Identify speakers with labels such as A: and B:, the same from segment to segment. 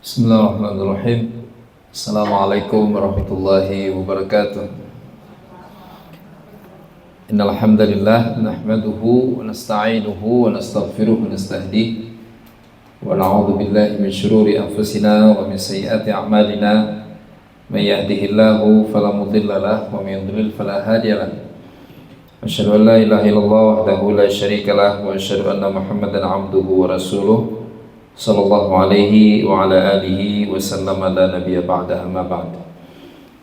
A: Bismillahirrahmanirrahim. Assalamualaikum warahmatullahi wabarakatuh. Innal hamdalillah nahmaduhu wa nasta'inuhu wa nastaghfiruhu wa nastahdihi wa na'udzu billahi min shururi anfusina wa min sayyiati a'malina. May yahdihillahu fala mudilla lahu wa may yudlil fala hadiya lahu. Asyhadu an la ilaha illallah wahdahu la syarika lahu wa asyhadu anna Muhammadan 'abduhu wa rasuluh. Sallallahu alaihi wa ala alihi wa sallam ala nabiyya ba'da amma ba'd.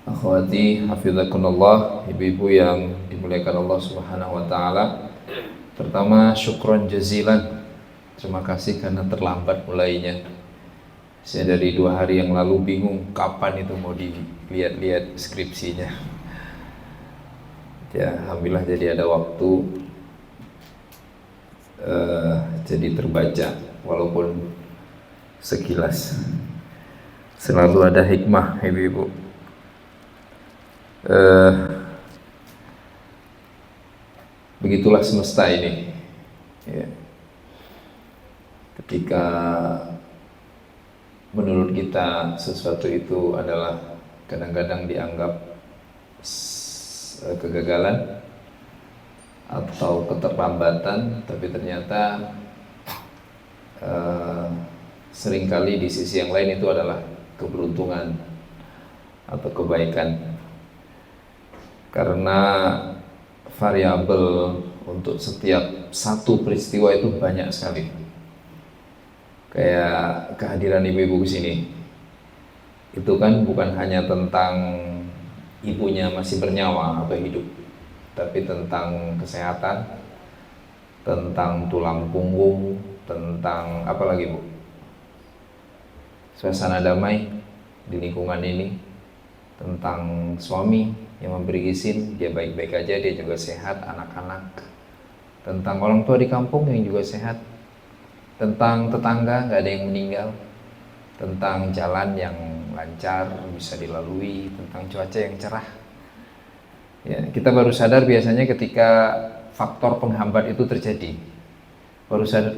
A: Akhwati hafizakunallah, ibu-ibu yang dimuliakan Allah Subhanahu wa taala. Pertama, syukron jazilan. Terima kasih karena terlambat mulainya. Saya dari 2 hari yang lalu bingung kapan itu mau dilihat-lihat skripsinya. Ya, alhamdulillah jadi ada waktu, jadi terbaca walaupun sekilas. Selalu ada hikmah, ibu-ibu. Begitulah semesta ini ya. Ketika menurut kita sesuatu itu adalah kadang-kadang dianggap kegagalan atau keterlambatan, tapi ternyata seringkali di sisi yang lain itu adalah keberuntungan atau kebaikan, karena variabel untuk setiap satu peristiwa itu banyak sekali. Kayak kehadiran ibu-ibu ke sini itu kan bukan hanya tentang ibunya masih bernyawa atau hidup, tapi tentang kesehatan, tentang tulang punggung, tentang apa lagi, Bu? Suasana damai di lingkungan ini, tentang suami yang memberi izin dia baik-baik aja, dia juga sehat, anak-anak, tentang orang tua di kampung yang juga sehat, tentang tetangga nggak ada yang meninggal, tentang jalan yang lancar bisa dilalui, tentang cuaca yang cerah. Ya, kita baru sadar biasanya ketika faktor penghambat itu terjadi, baru sadar,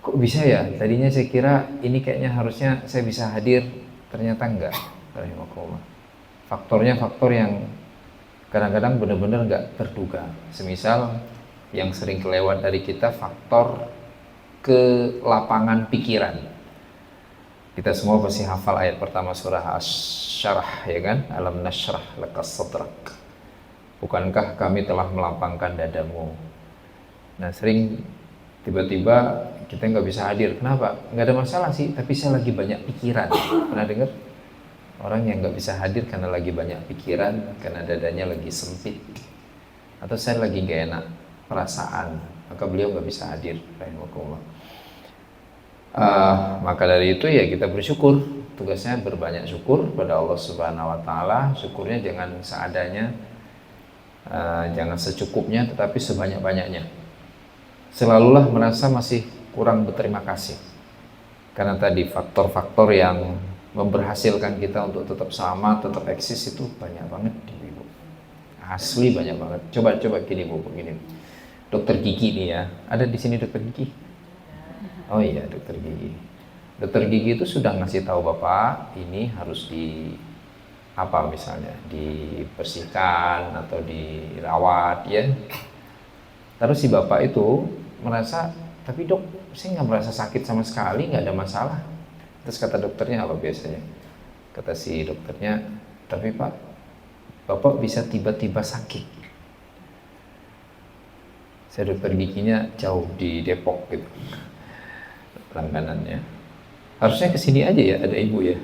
A: kok bisa ya? Tadinya saya kira ini kayaknya harusnya saya bisa hadir, ternyata enggak. Faktornya faktor yang kadang-kadang benar-benar enggak terduga. Semisal yang sering kelewat dari kita, faktor kelapangan pikiran. Kita semua pasti hafal ayat pertama surah Asy-Syarah, ya kan? Alam nasyrah lakas sadrak. Bukankah kami telah melapangkan dadamu? Nah, sering tiba-tiba kita nggak bisa hadir. Kenapa? Nggak ada masalah sih, tapi saya lagi banyak pikiran. Pernah dengar? Orang yang nggak bisa hadir karena lagi banyak pikiran, karena dadanya lagi sempit, atau saya lagi nggak enak perasaan, maka beliau nggak bisa hadir. Maka dari itu ya kita bersyukur. Tugasnya berbanyak syukur pada Allah Subhanahu Wa Taala. Syukurnya jangan seadanya, jangan secukupnya, tetapi sebanyak-banyaknya. Selalulah merasa masih kurang berterima kasih, karena tadi faktor-faktor yang memberhasilkan kita untuk tetap sama, tetap eksis itu banyak banget, Ibu. Asli banyak banget. Coba gini, Bu, begini. Dokter gigi nih ya, ada di sini dokter gigi? Oh iya, dokter gigi. Dokter gigi itu sudah ngasih tahu Bapak ini harus di apa, misalnya dibersihkan atau dirawat ya. Terus si Bapak itu merasa, tapi dok, saya nggak merasa sakit sama sekali, nggak ada masalah. Terus kata dokternya apa biasanya? Kata si dokternya, tapi Pak, Bapak bisa tiba-tiba sakit. Saya dokter giginya jauh di Depok gitu, langganannya. Harusnya kesini aja ya, ada ibu ya.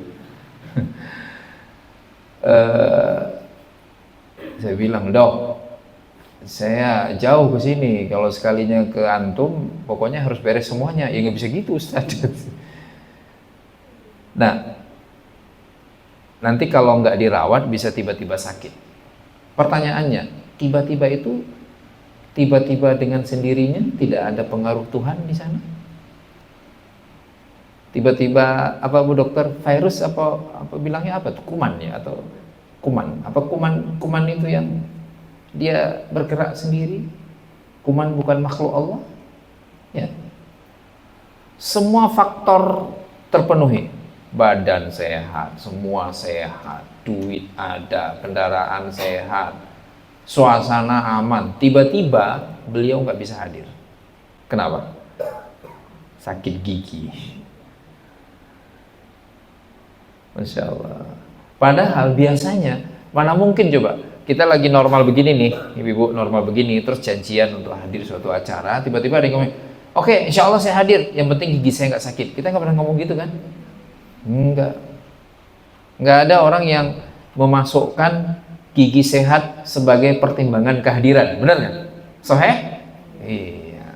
A: Saya bilang, dok, saya jauh ke sini, kalau sekalinya ke antum pokoknya harus beres semuanya. Ya nggak bisa gitu, Ustaz. Nah, nanti kalau nggak dirawat bisa tiba-tiba sakit. Pertanyaannya, tiba-tiba itu tiba-tiba dengan sendirinya, tidak ada pengaruh Tuhan di sana? Tiba-tiba apa, Bu dokter, virus apa bilangnya apa tuh, kuman ya, atau kuman? Apa kuman itu yang dia bergerak sendiri? Kuman bukan makhluk Allah? Ya. Semua faktor terpenuhi. badan sehat, semua sehat, duit ada, kendaraan sehat, suasana aman. Tiba-tiba beliau nggak bisa hadir. Kenapa? Sakit gigi. Masya Allah. Padahal biasanya, mana mungkin coba, kita lagi normal begini nih, ibu-ibu normal begini, terus janjian untuk hadir suatu acara, tiba-tiba ada yang ngomong, oke, insya Allah saya hadir, yang penting gigi saya nggak sakit. Kita nggak pernah ngomong gitu kan? Enggak. Nggak ada orang yang memasukkan gigi sehat sebagai pertimbangan kehadiran. Benar nggak? Soheh? Iya.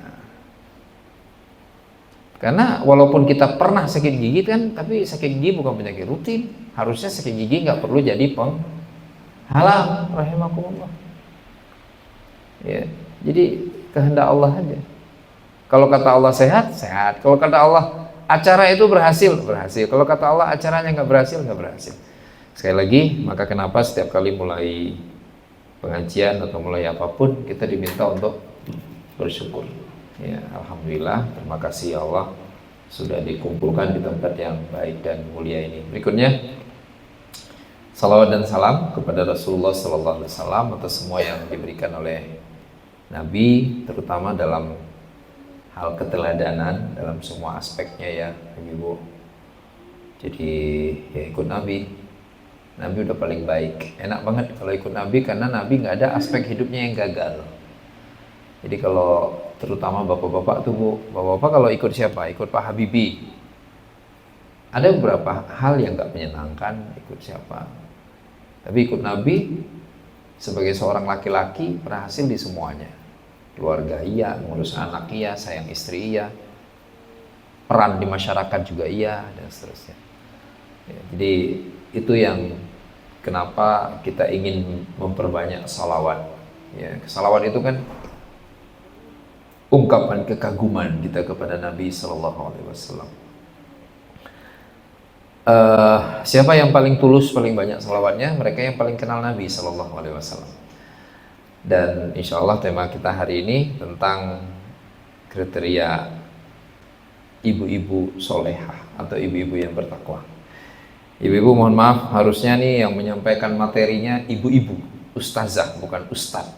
A: Karena walaupun kita pernah sakit gigi kan, tapi sakit gigi bukan penyakit rutin. Harusnya sakit gigi nggak perlu jadi penghalang. Rahimakumullah. Ya. Jadi kehendak Allah aja. Kalau kata Allah sehat, sehat. Kalau kata Allah acara itu berhasil, berhasil. Kalau kata Allah acaranya nggak berhasil, nggak berhasil. Sekali lagi, maka kenapa setiap kali mulai pengajian atau mulai apapun kita diminta untuk bersyukur. Ya, alhamdulillah, terima kasih ya Allah sudah dikumpulkan di tempat yang baik dan mulia ini. Berikutnya, salawat dan salam kepada Rasulullah Sallallahu Alaihi Wasallam atas semua yang diberikan oleh Nabi, terutama dalam hal keteladanan dalam semua aspeknya ya, ibu. Jadi ya ikut Nabi. Nabi udah paling baik. Enak banget kalau ikut Nabi karena Nabi nggak ada aspek hidupnya yang gagal. Jadi kalau terutama bapak-bapak tuh bu, bapak-bapak kalau ikut siapa? Ikut Pak Habibie. Ada beberapa hal yang nggak menyenangkan ikut siapa. Tapi ikut Nabi sebagai seorang laki-laki berhasil di semuanya. Keluarga iya, ngurus anak iya, sayang istri iya, peran di masyarakat juga iya, dan seterusnya. Ya, jadi itu yang kenapa kita ingin memperbanyak salawat. Ya, salawat itu kan ungkapan kekaguman kita kepada Nabi Sallallahu Alaihi Wasallam. Siapa yang paling tulus, paling banyak salawatnya? Mereka yang paling kenal Nabi Sallallahu Alaihi Wasallam. Dan insya Allah tema kita hari ini tentang kriteria ibu-ibu solehah atau ibu-ibu yang bertakwa. Ibu-ibu mohon maaf, harusnya nih yang menyampaikan materinya ibu-ibu, ustazah bukan ustadz.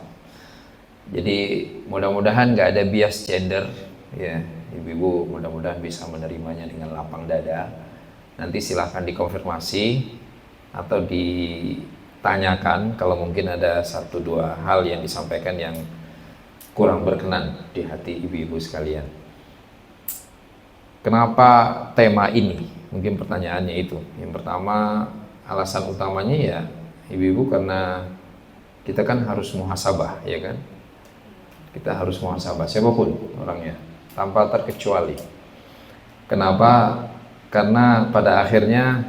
A: Jadi mudah-mudahan nggak ada bias gender ya, ibu-ibu mudah-mudahan bisa menerimanya dengan lapang dada. Nanti silahkan dikonfirmasi atau ditanyakan kalau mungkin ada 1-2 hal yang disampaikan yang kurang berkenan di hati ibu-ibu sekalian. Kenapa tema ini? Mungkin pertanyaannya itu. Yang pertama, alasan utamanya ya ibu-ibu karena kita kan harus muhasabah, ya kan? Kita harus muhasabah siapapun orangnya tanpa terkecuali. Kenapa? Karena pada akhirnya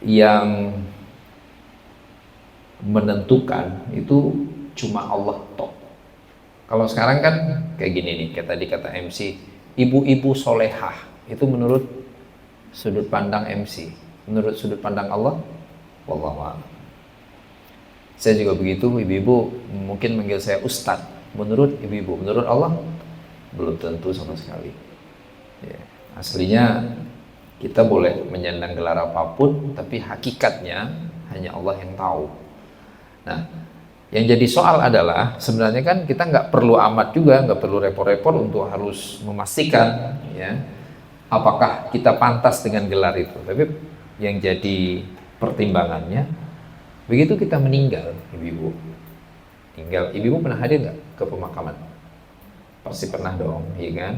A: yang menentukan itu cuma Allah toh. Kalau sekarang kan kayak gini nih, kayak tadi kata MC, ibu-ibu solehah itu menurut sudut pandang MC, menurut sudut pandang Allah, wallahu a'lam. Saya juga begitu, ibu-ibu mungkin manggil saya ustadz. Menurut ibu-ibu, menurut Allah belum tentu sama sekali. Ya, aslinya kita boleh menyandang gelar apapun, tapi hakikatnya hanya Allah yang tahu. Nah, yang jadi soal adalah sebenarnya kan kita nggak perlu amat juga, nggak perlu repot-repot untuk harus memastikan ya apakah kita pantas dengan gelar itu. Tapi yang jadi pertimbangannya, begitu kita meninggal, ibu-ibu, ibu-ibu pernah hadir nggak ke pemakaman? Pasti pernah dong, ya kan?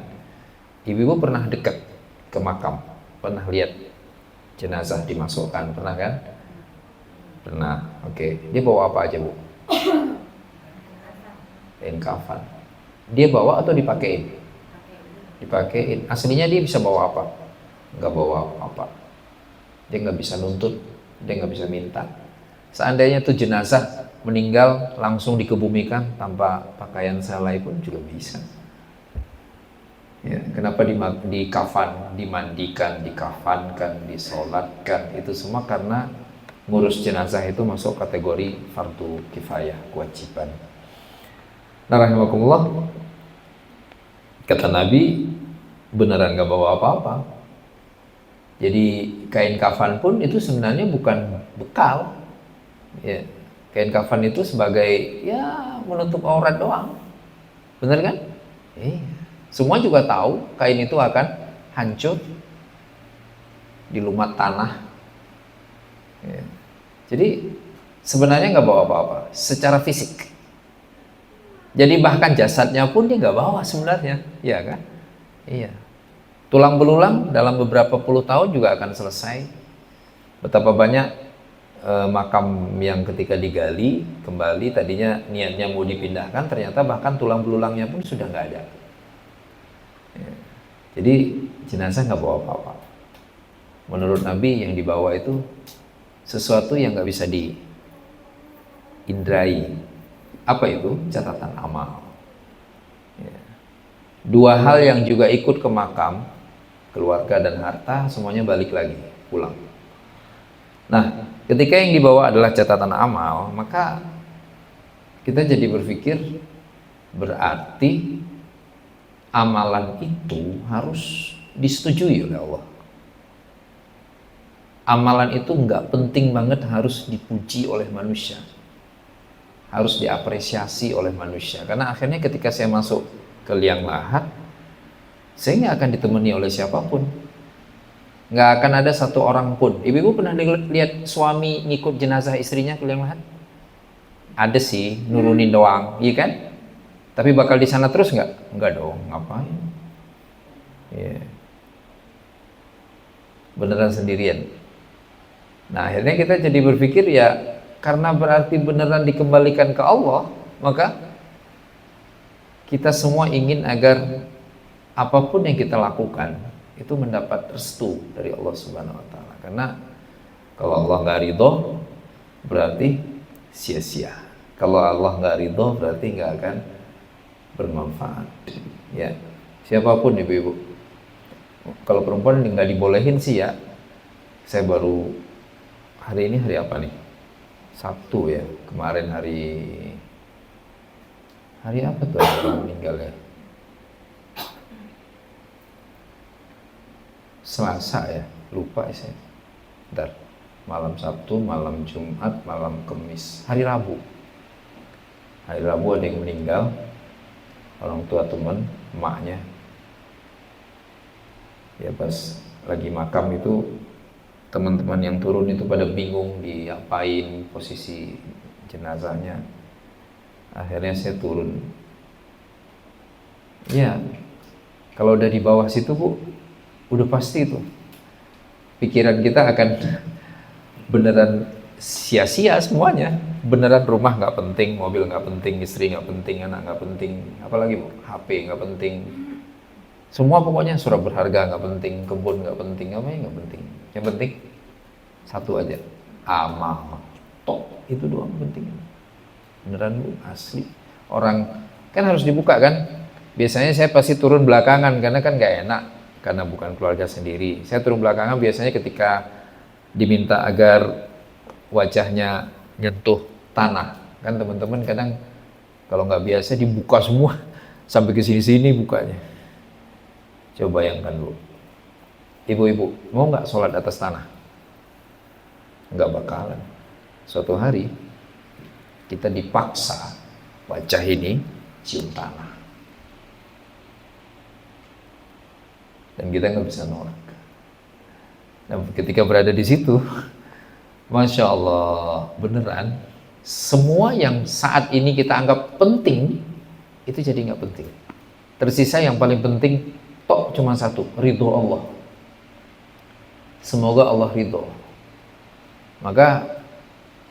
A: Ibu-ibu pernah dekat ke makam, pernah lihat jenazah dimasukkan, pernah kan? Pernah, oke. Dia bawa apa aja bu? Kain kafan. Dia bawa atau dipakein? Dipakein. Aslinya dia bisa bawa apa? Nggak bawa apa. Dia nggak bisa nuntut, dia nggak bisa minta. Seandainya itu jenazah meninggal langsung dikebumikan tanpa pakaian selai pun juga bisa. Ya, kenapa di kafan, dimandikan, dikafankan, disolatkan, itu semua karena ngurus jenazah itu masuk kategori fardu kifayah, kewajiban. Nah, rahimakumullah, kata Nabi beneran gak bawa apa-apa. Jadi kain kafan pun itu sebenarnya bukan bekal. Ya, kain kafan itu sebagai ya menutup aurat doang. Bener kan? Semua juga tahu kain itu akan hancur, dilumat tanah. Ya. Jadi sebenarnya nggak bawa apa-apa secara fisik. Jadi bahkan jasadnya pun dia nggak bawa sebenarnya, ya kan? Iya. Tulang belulang dalam beberapa puluh tahun juga akan selesai. Betapa banyak makam yang ketika digali kembali tadinya niatnya mau dipindahkan, ternyata bahkan tulang belulangnya pun sudah nggak ada. Ya. Jadi jenazah nggak bawa apa-apa. Menurut Nabi yang dibawa itu sesuatu yang nggak bisa diindrai. Apa itu? Catatan amal. Ya. Dua hal yang juga ikut ke makam, keluarga dan harta, semuanya balik lagi, pulang. Nah, ketika yang dibawa adalah catatan amal, maka kita jadi berpikir berarti amalan itu harus disetujui oleh Allah. Amalan itu nggak penting banget harus dipuji oleh manusia, harus diapresiasi oleh manusia. Karena akhirnya ketika saya masuk ke liang lahat, saya nggak akan ditemani oleh siapapun. Nggak akan ada satu orang pun. Ibu-ibu pernah lihat suami ngikut jenazah istrinya ke liang lahat? Ada sih, nurunin doang, iya kan? Tapi bakal di sana terus nggak? Nggak dong, ngapain? Yeah. Beneran sendirian. Nah akhirnya kita jadi berpikir ya, karena berarti beneran dikembalikan ke Allah, maka kita semua ingin agar apapun yang kita lakukan itu mendapat restu dari Allah Subhanahu wa Ta'ala. Karena kalau Allah nggak ridho berarti sia-sia. Kalau Allah nggak ridho berarti nggak akan bermanfaat. Ya, siapapun ibu-ibu. Kalau perempuan nggak dibolehin sih ya. Saya baru hari ini hari apa nih? Sabtu ya. Kemarin hari apa tuh yang meninggal ya? Selasa ya, lupa saya. Bentar. Malam Sabtu, malam Jumat, malam Kamis, hari Rabu. Hari Rabu ada yang meninggal, orang tua teman, emaknya. Ya pas lagi makam itu teman-teman yang turun itu pada bingung diapain posisi jenazahnya. Akhirnya saya turun. Ya, kalau udah di bawah situ Bu, udah pasti itu pikiran kita akan beneran sia-sia semuanya. Beneran rumah nggak penting, mobil nggak penting, istri nggak penting, anak nggak penting, apalagi Bu, HP nggak penting, semua pokoknya surat berharga nggak penting, kebun nggak penting, apa yang nggak penting. Yang penting satu aja, amal. Tok, itu doang penting. Beneran Bu, asli. Orang kan harus dibuka kan. Biasanya saya pasti turun belakangan karena kan nggak enak, karena bukan keluarga sendiri. Saya turun belakangan biasanya ketika diminta agar wajahnya nyentuh tanah. Kan teman-teman kadang kalau nggak biasa dibuka semua sampai ke sini-sini bukanya. Coba bayangkan Bu, ibu-ibu mau nggak sholat atas tanah? Nggak bakalan. Suatu hari kita dipaksa wajah ini cium tanah. Dan kita nggak bisa nolak. Dan ketika berada di situ, Masya Allah, beneran, semua yang saat ini kita anggap penting, itu jadi nggak penting. Tersisa yang paling penting, tok cuma satu, ridho Allah. Semoga Allah ridho. Maka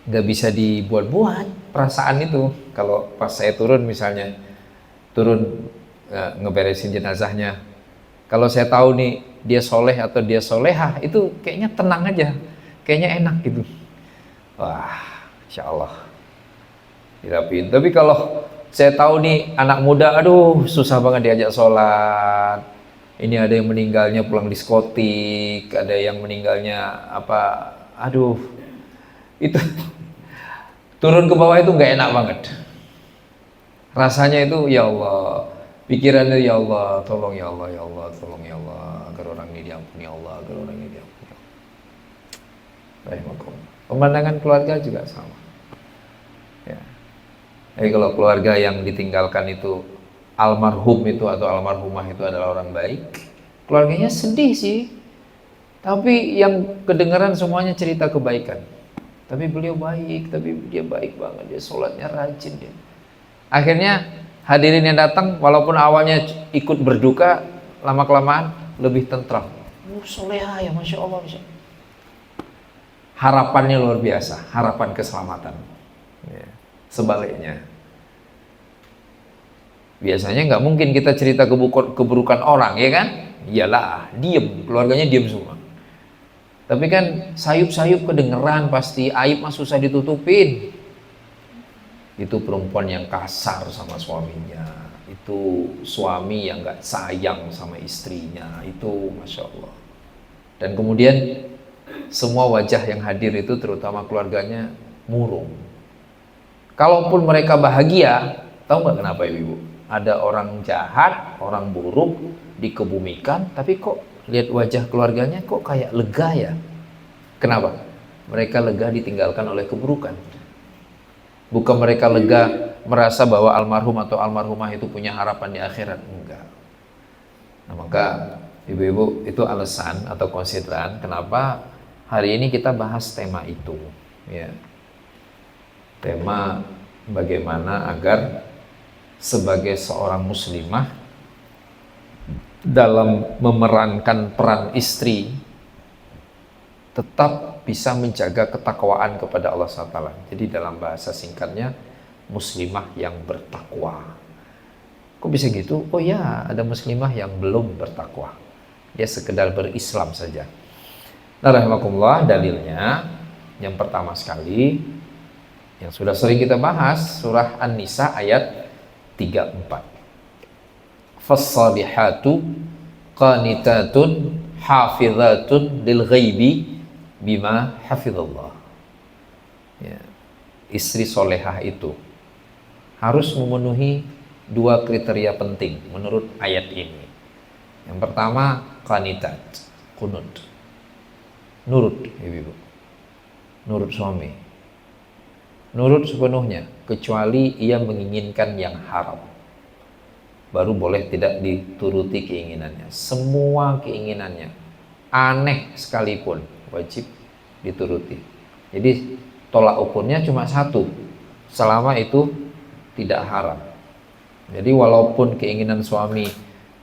A: nggak bisa dibuat-buat perasaan itu. Kalau pas saya turun misalnya, ngeberesin jenazahnya, kalau saya tahu nih dia soleh atau dia solehah, itu kayaknya tenang aja, kayaknya enak gitu. Wah, Insya Allah dirapiin. Tapi kalau saya tahu nih anak muda, aduh susah banget diajak sholat. Ini ada yang meninggalnya pulang diskotik, ada yang meninggalnya apa, aduh, itu turun ke bawah itu nggak enak banget. Rasanya itu ya Allah, Pikirannya, ya Allah, tolong ya Allah, ya Allah, tolong ya Allah, agar orang ini diampuni ya Allah, agar orang ini diampuni ya Allah. Rahimakumullah. Pemandangan keluarga juga sama. Ya. Jadi kalau keluarga yang ditinggalkan itu almarhum itu atau almarhumah itu adalah orang baik, keluarganya sedih sih. Tapi yang kedengaran semuanya cerita kebaikan. Tapi beliau baik, tapi dia baik banget, dia sholatnya rajin dia. Akhirnya hadirin yang datang walaupun awalnya ikut berduka, lama kelamaan lebih tentram. Soleha ya, masya Allah, masya Allah. Harapannya luar biasa, harapan keselamatan. Ya. Sebaliknya, biasanya nggak mungkin kita cerita keburukan orang, ya kan? Iyalah, diem, keluarganya diem semua. Tapi kan sayup-sayup kedengeran pasti, aib mah susah ditutupin. Itu perempuan yang kasar sama suaminya, itu suami yang nggak sayang sama istrinya, itu masya Allah. Dan kemudian semua wajah yang hadir itu terutama keluarganya murung. Kalaupun mereka bahagia, tahu nggak kenapa ibu? Ada orang jahat, orang buruk dikebumikan, tapi kok lihat wajah keluarganya kok kayak lega ya? Kenapa? Mereka lega ditinggalkan oleh keburukan. Bukan mereka lega merasa bahwa almarhum atau almarhumah itu punya harapan di akhirat. Enggak. Nah, maka ibu-ibu itu alasan atau konsideran kenapa hari ini kita bahas tema itu. Ya. Tema bagaimana agar sebagai seorang muslimah dalam memerankan peran istri tetap bisa menjaga ketakwaan kepada Allah SWT. Jadi dalam bahasa singkatnya, muslimah yang bertakwa. Kok bisa gitu? Oh ya, ada muslimah yang belum bertakwa. Dia sekedar berislam saja. Nah, rahimakumullah, dalilnya yang pertama sekali yang sudah sering kita bahas, surah An-Nisa ayat 34. Fas-salihatu qanitatun hafizatun lil ghaibi bima hafizallah. Ya. Istri solehah itu harus memenuhi dua kriteria penting menurut ayat ini. Yang pertama, qanitat, kunut, nurut, ibu-ibu, nurut suami, nurut sepenuhnya kecuali ia menginginkan yang haram, baru boleh tidak dituruti keinginannya. Semua keinginannya aneh sekalipun wajib dituruti. Jadi tolak ukurnya cuma satu, selama itu tidak haram. Jadi walaupun keinginan suami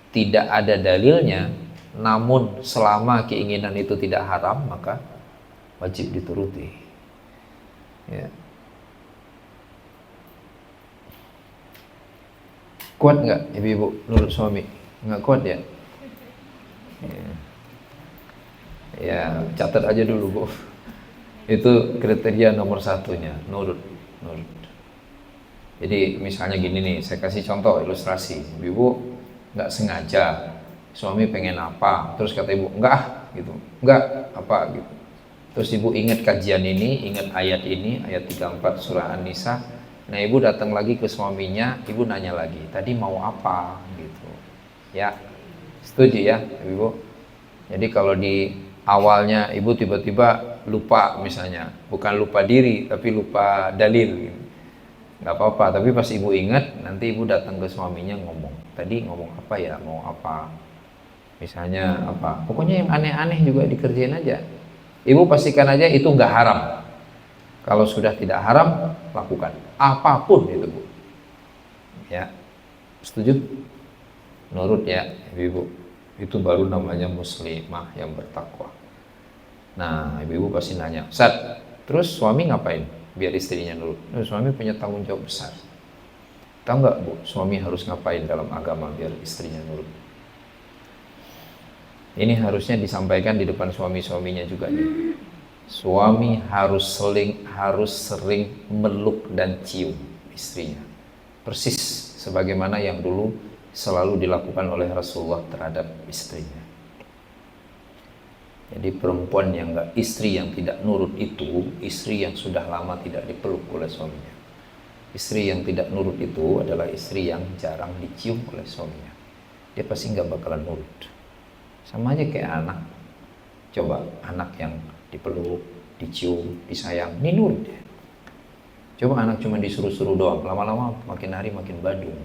A: tidak ada dalilnya, namun selama keinginan itu tidak haram, maka wajib dituruti. Ya. Kuat nggak ibu-ibu nurut suami? Nggak kuat ya? Ya, catat aja dulu bu. Itu kriteria nomor satunya, nurut. Jadi misalnya gini nih, saya kasih contoh ilustrasi. Ibu nggak sengaja, suami pengen apa, terus kata ibu enggak gitu, enggak apa gitu. Terus ibu ingat kajian ini, ingat ayat ini, ayat 34 surah An-Nisa. Nah, ibu datang lagi ke suaminya, ibu nanya lagi, tadi mau apa gitu. Ya, setuju ya ibu? Jadi kalau di awalnya ibu tiba-tiba lupa misalnya, bukan lupa diri tapi lupa dalil gitu. Nggak apa-apa, tapi pas ibu ingat, nanti ibu datang ke suaminya ngomong, tadi ngomong apa ya, mau apa, misalnya apa, pokoknya yang aneh-aneh juga dikerjain aja. Ibu pastikan aja itu nggak haram. Kalau sudah tidak haram, lakukan apapun itu bu. Ya, setuju? Nurut ya ibu. Itu baru namanya muslimah yang bertakwa. Nah, ibu pasti nanya, Ustaz, terus suami ngapain biar istrinya nurut? Nah, suami punya tanggung jawab besar. Tahu nggak bu, suami harus ngapain dalam agama biar istrinya nurut? Ini harusnya disampaikan di depan suami-suaminya juga nih. Suami harus sering meluk dan cium istrinya. Persis sebagaimana yang dulu selalu dilakukan oleh Rasulullah terhadap istrinya. Jadi perempuan istri yang tidak nurut itu istri yang sudah lama tidak dipeluk oleh suaminya. Istri yang tidak nurut itu adalah istri yang jarang dicium oleh suaminya. Dia pasti nggak bakalan nurut. Sama aja kayak anak. Coba anak yang dipeluk, dicium, disayang, ini nurut ya. Coba anak cuma disuruh-suruh doang, lama-lama makin hari makin badung.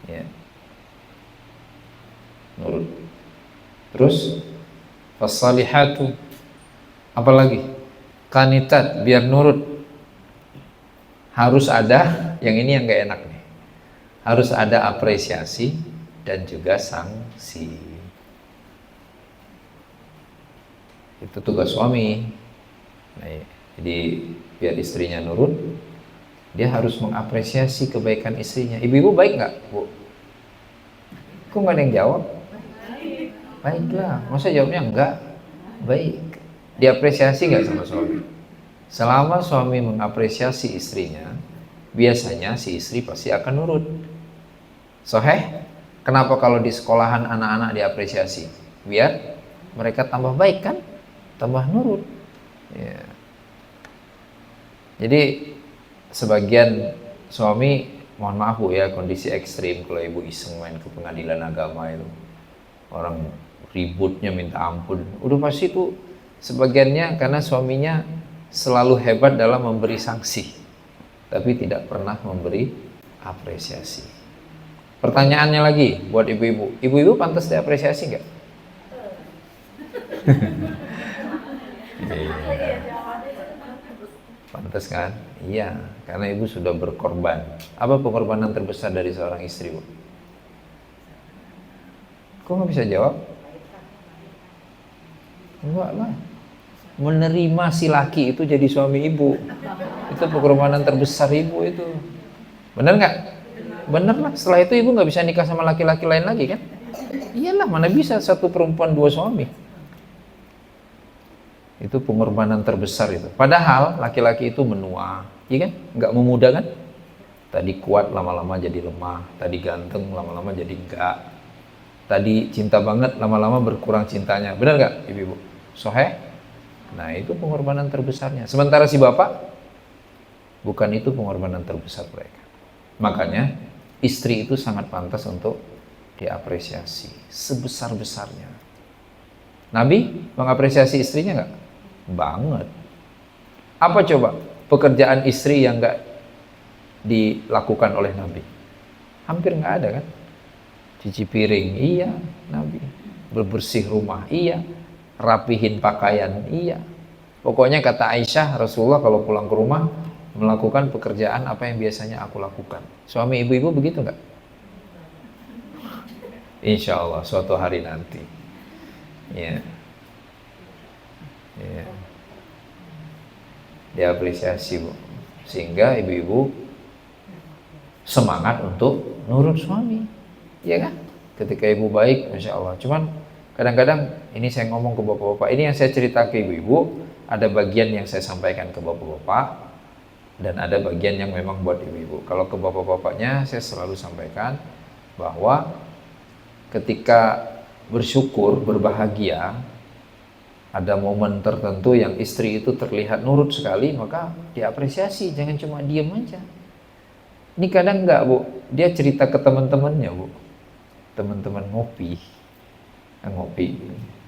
A: Ya. Nurut. Terus fasalihatu, apalagi kanitat, biar nurut harus ada yang ini yang gak enak nih, harus ada apresiasi dan juga sanksi. Itu tugas suami. Nah, jadi biar istrinya nurut, dia harus mengapresiasi kebaikan istrinya. Ibu-ibu baik nggak, Bu? Kok nggak ada yang jawab? Baiklah, masa jawabnya enggak? Baik. Diapresiasi nggak sama suami? Selama suami mengapresiasi istrinya, biasanya si istri pasti akan nurut. Soheh, kenapa kalau di sekolahan anak-anak diapresiasi? Biar mereka tambah baik kan? Tambah nurut. Ya. Jadi sebagian suami, mohon maaf Bu ya, kondisi ekstrim kalau ibu iseng main ke pengadilan agama itu, orang ributnya minta ampun, udah pasti tuh sebagiannya karena suaminya selalu hebat dalam memberi sanksi, tapi tidak pernah memberi apresiasi. Pertanyaannya lagi buat ibu-ibu, ibu-ibu pantas diapresiasi nggak? Pantas kan? Iya, karena ibu sudah berkorban. Apa pengorbanan terbesar dari seorang istri, Bu? Kok nggak bisa jawab? Enggak lah. Menerima si laki itu jadi suami ibu, itu pengorbanan terbesar ibu itu. Bener nggak? Bener lah. Setelah itu ibu nggak bisa nikah sama laki-laki lain lagi kan? Iyalah, mana bisa satu perempuan dua suami. Itu pengorbanan terbesar itu. Padahal laki-laki itu menua, iya kan? Nggak memuda kan? Tadi kuat lama-lama jadi lemah, tadi ganteng lama-lama jadi enggak, tadi cinta banget lama-lama berkurang cintanya. Benar nggak, ibu-ibu? Soheh? Nah, itu pengorbanan terbesarnya. Sementara si bapak, bukan itu pengorbanan terbesar mereka. Makanya istri itu sangat pantas untuk diapresiasi sebesar-besarnya. Nabi mengapresiasi istrinya nggak? Banget. Apa coba pekerjaan istri yang nggak dilakukan oleh Nabi? Hampir nggak ada kan? Cuci piring, iya Nabi. Berbersih rumah, iya. Rapihin pakaian, iya. Pokoknya kata Aisyah, Rasulullah kalau pulang ke rumah melakukan pekerjaan apa yang biasanya aku lakukan. Suami ibu-ibu begitu nggak? Insya Allah suatu hari nanti. Ya. Ya. Diapresiasi, Bu. Sehingga ibu-ibu semangat untuk nurut suami. Iya kan? Ketika ibu baik, Masya Allah. Cuman kadang-kadang ini saya ngomong ke bapak-bapak, ini yang saya cerita ke ibu-ibu, ada bagian yang saya sampaikan ke bapak-bapak dan ada bagian yang memang buat ibu-ibu. Kalau ke bapak-bapaknya saya selalu sampaikan bahwa ketika bersyukur, berbahagia, ada momen tertentu yang istri itu terlihat nurut sekali, maka diapresiasi, jangan cuma diem aja. Ini kadang enggak, Bu, dia cerita ke teman-temannya, Bu, teman-teman ngopi,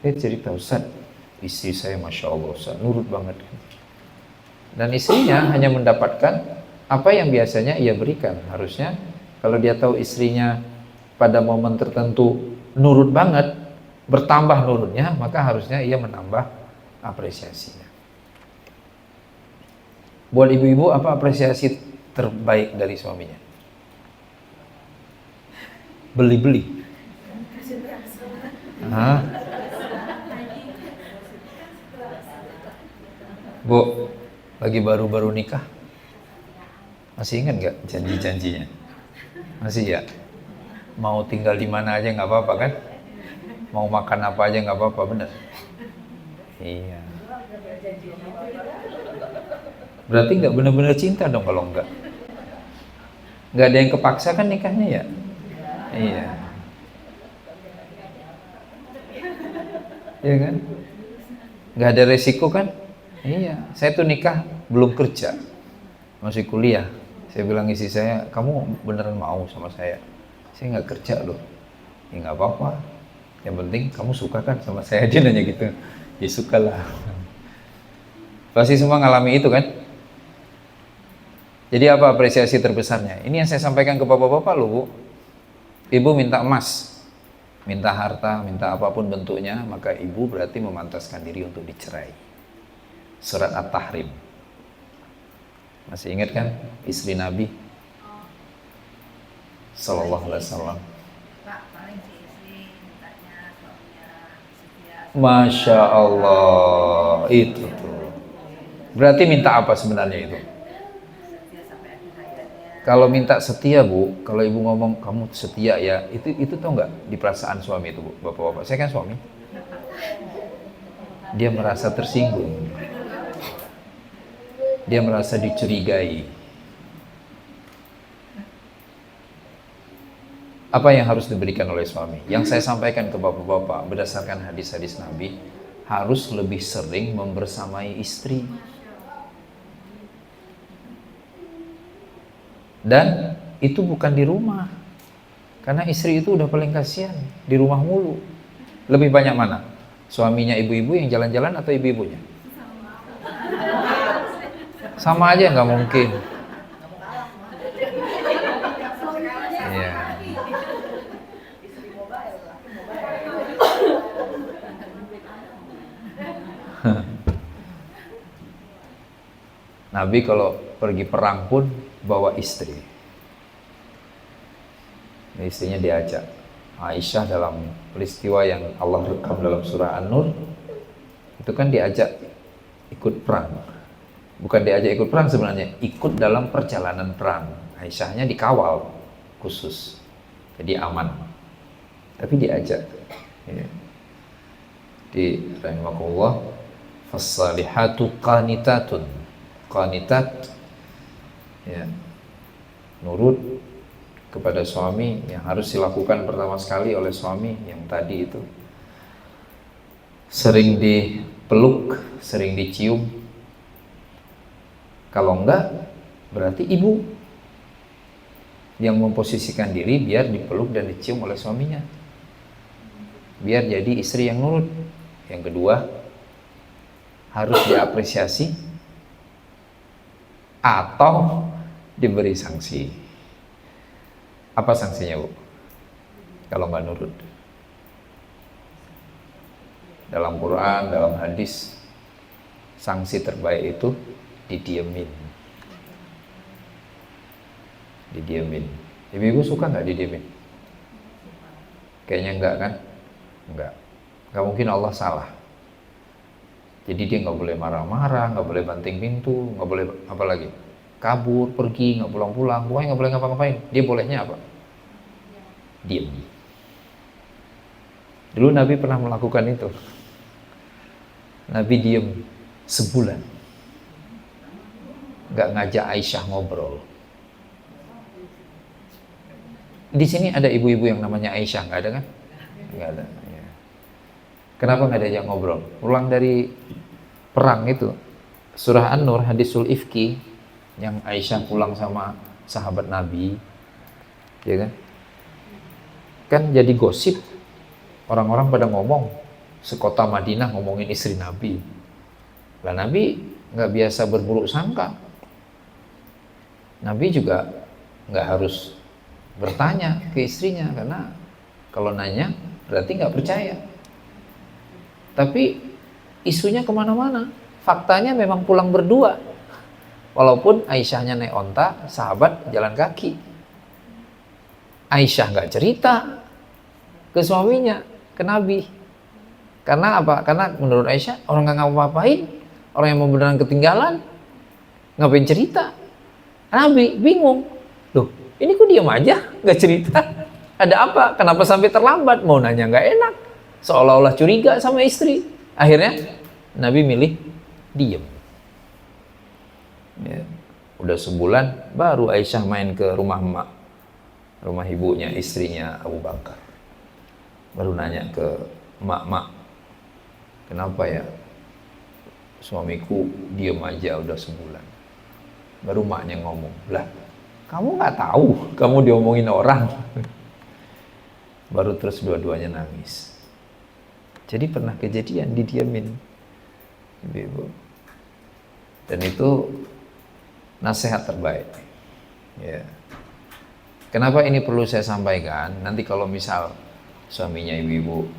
A: dia cerita, Ustaz, istri saya Masya Allah Ustaz, nurut banget. Dan istrinya hanya mendapatkan apa yang biasanya ia berikan. Harusnya kalau dia tahu istrinya pada momen tertentu nurut banget, bertambah nurutnya, maka harusnya ia menambah apresiasinya. Buat ibu-ibu, apa apresiasi terbaik dari suaminya? Beli-beli. Hah? Bu, lagi baru-baru nikah, masih ingat nggak janji-janjinya? Masih ya? Mau tinggal di mana aja nggak apa-apa kan? Mau makan apa aja nggak apa-apa, bener? Iya. Berarti nggak benar-benar cinta dong kalau nggak. Nggak ada yang kepaksa kan nikahnya ya? Iya. Iya kan? Nggak ada resiko kan? Iya. Saya tuh nikah belum kerja. masih kuliah. Saya bilang istri saya, kamu beneran mau sama saya? Saya nggak kerja loh. Ya nggak apa-apa. Yang penting kamu suka kan sama saya. Dia nanya gitu. Ya sukalah. Pasti semua ngalami itu kan? Jadi apa apresiasi terbesarnya? Ini yang saya sampaikan ke bapak-bapak loh, Bu. Ibu minta emas, minta harta, minta apapun bentuknya, maka ibu berarti memantaskan diri untuk dicerai. Surat At-Tahrim. Masih ingat kan istri Nabi Sallallahu Alaihi Wasallam? Masya Allah, itu tuh. Berarti minta apa sebenarnya itu? Kalau minta setia, Bu, kalau ibu ngomong kamu setia ya, itu tau nggak di perasaan suami itu, Bu, bapak-bapak. Saya kan suami. Dia merasa tersinggung. Dia merasa dicurigai. Apa yang harus diberikan oleh suami? Yang saya sampaikan ke bapak-bapak berdasarkan hadis-hadis Nabi, harus lebih sering membersamai istri. Dan itu bukan di rumah, karena istri itu udah paling kasihan di rumah mulu. Lebih banyak mana? Suaminya ibu-ibu yang jalan-jalan atau ibu-ibunya? Sama aja, nggak mungkin. Iya. Nabi kalau pergi perang pun bawa istri. Istrinya diajak. Aisyah dalam peristiwa yang Allah rekam dalam surah An-Nur, itu kan diajak ikut perang. Bukan diajak ikut perang sebenarnya, ikut dalam perjalanan perang. Aisyahnya dikawal khusus, jadi aman. Tapi diajak. Ya. Di rahimahullah, fassalihatu qanitatun. Qanitat, ya, nurut kepada suami yang harus dilakukan pertama sekali oleh suami yang tadi itu. Sering dipeluk, sering dicium. Kalau enggak, berarti ibu yang memposisikan diri biar dipeluk dan dicium oleh suaminya. Biar jadi istri yang nurut. Yang kedua, harus diapresiasi atau diberi sanksi. Apa sanksinya, Bu? Kalau nggak nurut? Dalam Quran, dalam hadis, sanksi terbaik itu didiemin. Didiemin. Ibu-ibu suka nggak didiemin? Kayaknya enggak kan? Enggak. Nggak mungkin Allah salah. Jadi dia nggak boleh marah-marah, nggak boleh banting pintu, nggak boleh apa lagi, kabur, pergi, nggak pulang-pulang, pokoknya nggak boleh ngapa-ngapain. Dia bolehnya apa? Diam. Dulu Nabi pernah melakukan itu. Nabi diam sebulan, nggak ngajak Aisyah ngobrol. Di sini ada ibu-ibu yang namanya Aisyah, nggak ada kan? Nggak ada. Kenapa nggak diajak ngobrol? Pulang dari perang itu, surah An-Nur, hadisul ifki, yang Aisyah pulang sama sahabat Nabi, ya kan? Kan jadi gosip, orang-orang pada ngomong, sekota Madinah ngomongin istri Nabi. Lah Nabi nggak biasa berburuk sangka. Nabi juga nggak harus bertanya ke istrinya, karena kalau nanya berarti nggak percaya. Tapi isunya kemana-mana. Faktanya memang pulang berdua. Walaupun Aisyahnya naik onta, sahabat jalan kaki. Aisyah nggak cerita ke suaminya, ke Nabi. Karena apa? Karena menurut Aisyah, orang nggak ngapa-ngapain, orang yang mau beneran ketinggalan, ngapain cerita? Nabi bingung. Loh, ini kok diam aja, nggak cerita? Ada apa? Kenapa sampai terlambat? Mau nanya nggak enak. Seolah-olah curiga sama istri. Akhirnya Nabi milih diem. Ya. Udah sebulan baru Aisyah main ke rumah emak, rumah ibunya, istrinya Abu Bakar. Baru nanya ke emak-emak, kenapa ya suamiku diem aja udah sebulan? Baru maknya ngomong, lah kamu nggak tahu, kamu diomongin orang. Baru terus dua-duanya nangis. Jadi pernah kejadian didiamin ibu-ibu. Dan itu nasihat terbaik. Ya. Kenapa ini perlu saya sampaikan? Nanti kalau misal suaminya ibu-ibu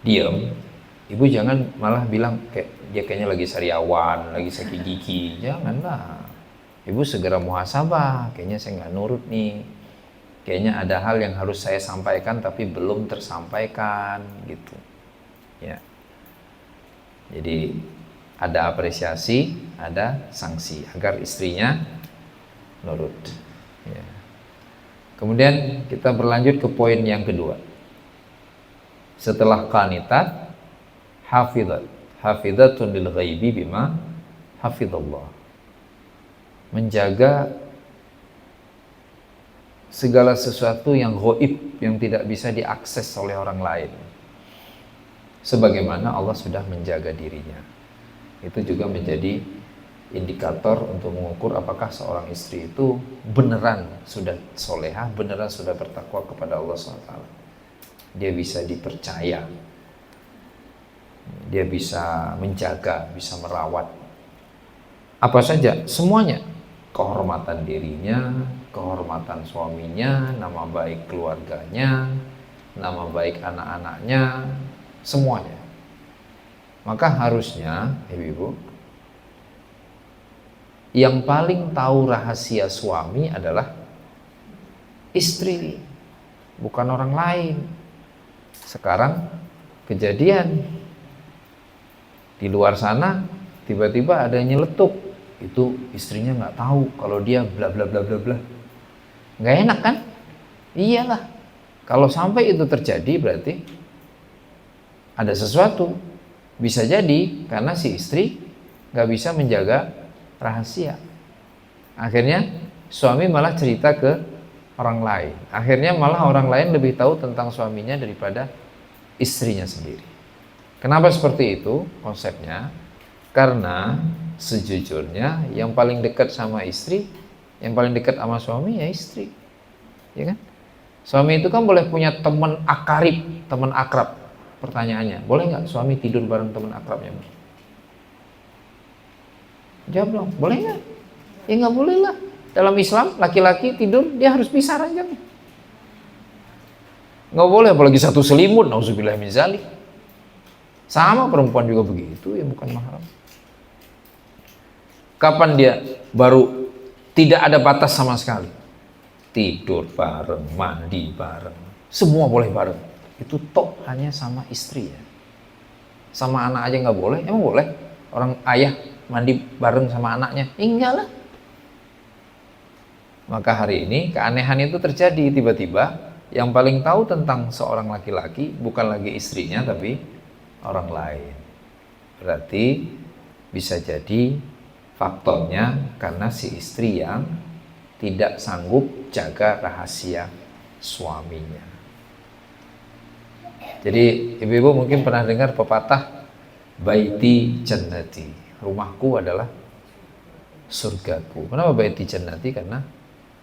A: diam, ibu jangan malah bilang kayak dia kayaknya lagi sariawan, lagi sakit gigi. Janganlah. Ibu segera muhasabah, kayaknya saya nggak nurut nih. Kayaknya ada hal yang harus saya sampaikan tapi belum tersampaikan gitu. Ya. Jadi ada apresiasi, ada sanksi agar istrinya nurut. Ya. Kemudian kita berlanjut ke poin yang kedua. Setelah qanitat, hafizatun lil ghaibi bima hafizallah. Menjaga segala sesuatu yang ghaib, yang tidak bisa diakses oleh orang lain, sebagaimana Allah sudah menjaga dirinya. Itu juga menjadi indikator untuk mengukur apakah seorang istri itu beneran sudah solehah, beneran sudah bertakwa kepada Allah SWT. Dia bisa dipercaya, dia bisa menjaga, bisa merawat apa saja, semuanya, kehormatan dirinya, kehormatan suaminya, nama baik keluarganya, nama baik anak-anaknya, semuanya. Maka harusnya ibu-ibu, yang paling tahu rahasia suami adalah istri, bukan orang lain. Sekarang kejadian di luar sana, tiba-tiba ada yang nyeletuk, itu istrinya nggak tahu kalau dia bla bla bla bla bla. Nggak enak kan? Iyalah. Kalau sampai itu terjadi berarti ada sesuatu. Bisa jadi karena si istri nggak bisa menjaga rahasia. Akhirnya suami malah cerita ke orang lain. Akhirnya malah orang lain lebih tahu tentang suaminya daripada istrinya sendiri. Kenapa seperti itu konsepnya? Karena sejujurnya yang paling dekat sama istri, yang paling dekat sama suami ya istri, ya kan? Suami itu kan boleh punya teman akarib, teman akrab. Pertanyaannya, boleh nggak suami tidur bareng teman akrabnya? Jawab dong, boleh nggak? Ya nggak boleh lah. Dalam Islam laki-laki tidur dia harus pisah ranjangnya. Nggak boleh, apalagi satu selimut. Nauzubillah min zalik. Sama perempuan juga begitu, ya bukan mahram. Kapan dia baru tidak ada batas sama sekali? Tidur bareng, mandi bareng, semua boleh bareng. Itu tok hanya sama istri ya. Sama anak aja nggak boleh? Emang boleh? Orang ayah mandi bareng sama anaknya? Enggak lah. Maka hari ini keanehan itu terjadi tiba-tiba. Yang paling tahu tentang seorang laki-laki bukan lagi istrinya tapi orang lain. Berarti bisa jadi faktornya karena si istri yang tidak sanggup jaga rahasia suaminya. Jadi ibu-ibu mungkin pernah dengar pepatah baiti jannati, rumahku adalah surgaku. Kenapa baiti jannati? Karena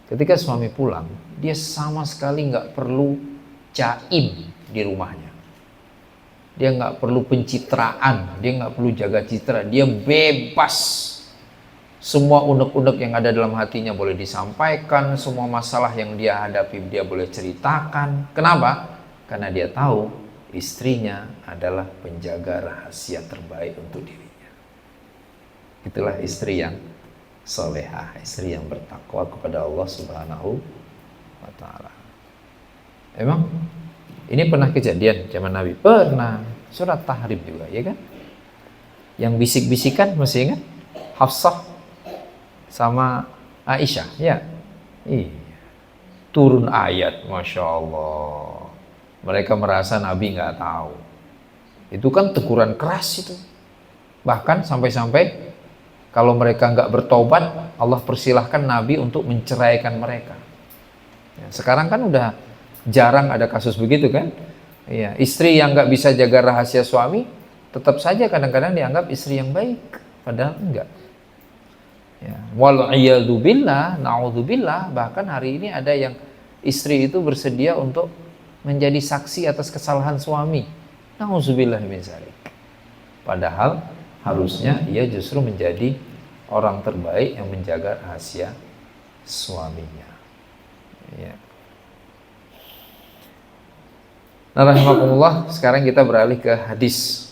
A: ketika suami pulang, dia sama sekali nggak perlu jaim di rumahnya. Dia nggak perlu pencitraan, dia nggak perlu jaga citra, dia bebas. Semua unek-unek yang ada dalam hatinya boleh disampaikan, semua masalah yang dia hadapi dia boleh ceritakan. Kenapa? Karena dia tahu istrinya adalah penjaga rahasia terbaik untuk dirinya. Itulah istri yang solehah, istri yang bertakwa kepada Allah Subhanahu wa Ta'ala. Emang ini pernah kejadian zaman Nabi? Pernah. Surat Tahrim juga, ya kan? Yang bisik-bisikan, masih ingat? Hafsah sama Aisyah, ya? Iya. Turun ayat, Masya Allah. Mereka merasa Nabi nggak tahu. Itu kan teguran keras itu. Bahkan sampai-sampai kalau mereka nggak bertobat, Allah persilahkan Nabi untuk menceraikan mereka. Ya, sekarang kan udah jarang ada kasus begitu kan? Ya, istri yang nggak bisa jaga rahasia suami, tetap saja kadang-kadang dianggap istri yang baik, padahal enggak. Ya. Wal iyadzubillah, naudzubillah, bahkan hari ini ada yang istri itu bersedia untuk menjadi saksi atas kesalahan suami. Nauzubillah min dzalik. Padahal harusnya ia justru menjadi orang terbaik yang menjaga rahasia suaminya. Ya. Nah, rahimakumullah, sekarang kita beralih ke hadis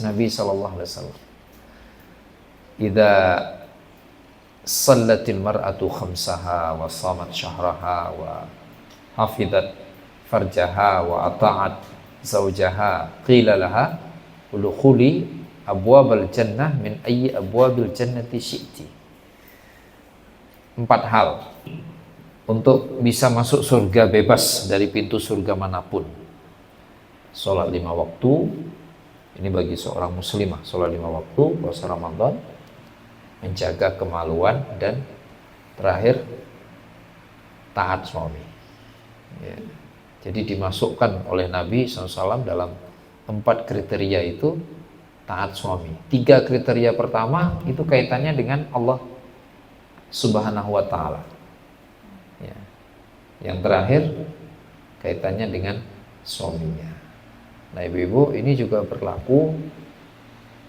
A: Nabi sallallahu alaihi wasallam. Idza sallatil mar'atu khamsaha wa shamat syahraha wa hafizat farjaha wa ata'at zaujaha qila laha udkhuli abwabal jannah min ayyi abwabil jannati syi'ti. 4 hal untuk bisa masuk surga bebas dari pintu surga manapun. Salat 5 waktu, ini bagi seorang muslimah, salat 5 waktu puasa Ramadan, menjaga kemaluan, dan terakhir taat suami. Ya. Jadi dimasukkan oleh Nabi SAW dalam 4 kriteria itu taat suami. 3 kriteria pertama itu kaitannya dengan Allah Subhanahu wa Ta'ala. Ya. Yang terakhir kaitannya dengan suaminya. Nah, ibu-ibu, ini juga berlaku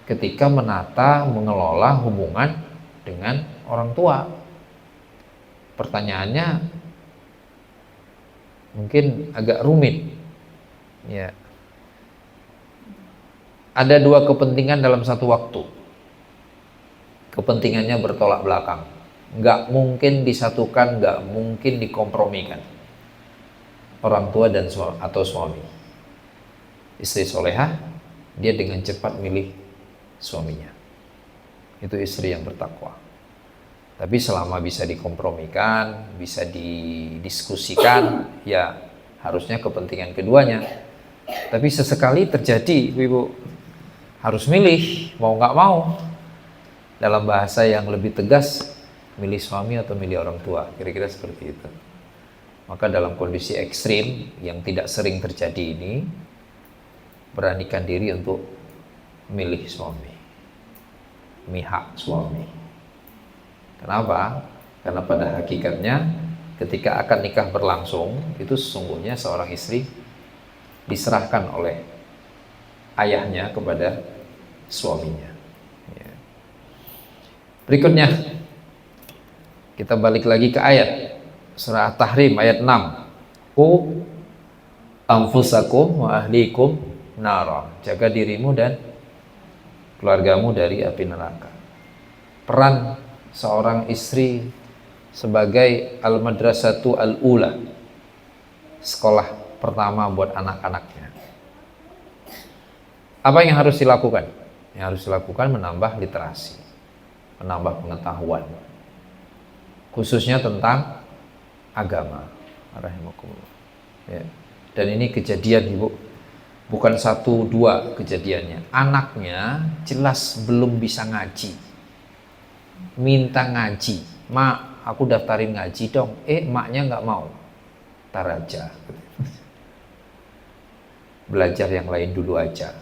A: ketika menata, mengelola hubungan dengan orang tua. Pertanyaannya mungkin agak rumit. Ya. Ada 2 kepentingan dalam satu waktu. Kepentingannya bertolak belakang. Nggak mungkin disatukan, nggak mungkin dikompromikan. Orang tua dan atau suami. Istri solehah, dia dengan cepat milih suaminya. Itu istri yang bertakwa. Tapi selama bisa dikompromikan, bisa didiskusikan, ya harusnya kepentingan keduanya. Tapi sesekali terjadi, ibu harus milih, mau nggak mau. Dalam bahasa yang lebih tegas, milih suami atau milih orang tua, kira-kira seperti itu. Maka dalam kondisi ekstrim yang tidak sering terjadi ini, beranikan diri untuk milih suami, mihak suami. Kenapa? Karena pada hakikatnya ketika akan nikah berlangsung, itu sesungguhnya seorang istri diserahkan oleh ayahnya kepada suaminya. Ya. Berikutnya kita balik lagi ke ayat surah At-Tahrim ayat 6. Qu anfusakum wa ahlikum nara, jaga dirimu dan keluargamu dari api neraka. Peran seorang istri sebagai al-madrasatu al-ula, sekolah pertama buat anak-anaknya. Apa yang harus dilakukan? Yang harus dilakukan menambah literasi, menambah pengetahuan, khususnya tentang agama. Rahimakumullah. Ya. Dan ini kejadian, ibu, bukan 1-2 kejadiannya. Anaknya jelas belum bisa ngaji, minta ngaji. Mak, aku daftarin ngaji dong. Maknya nggak mau. Tar aja. Belajar yang lain dulu aja.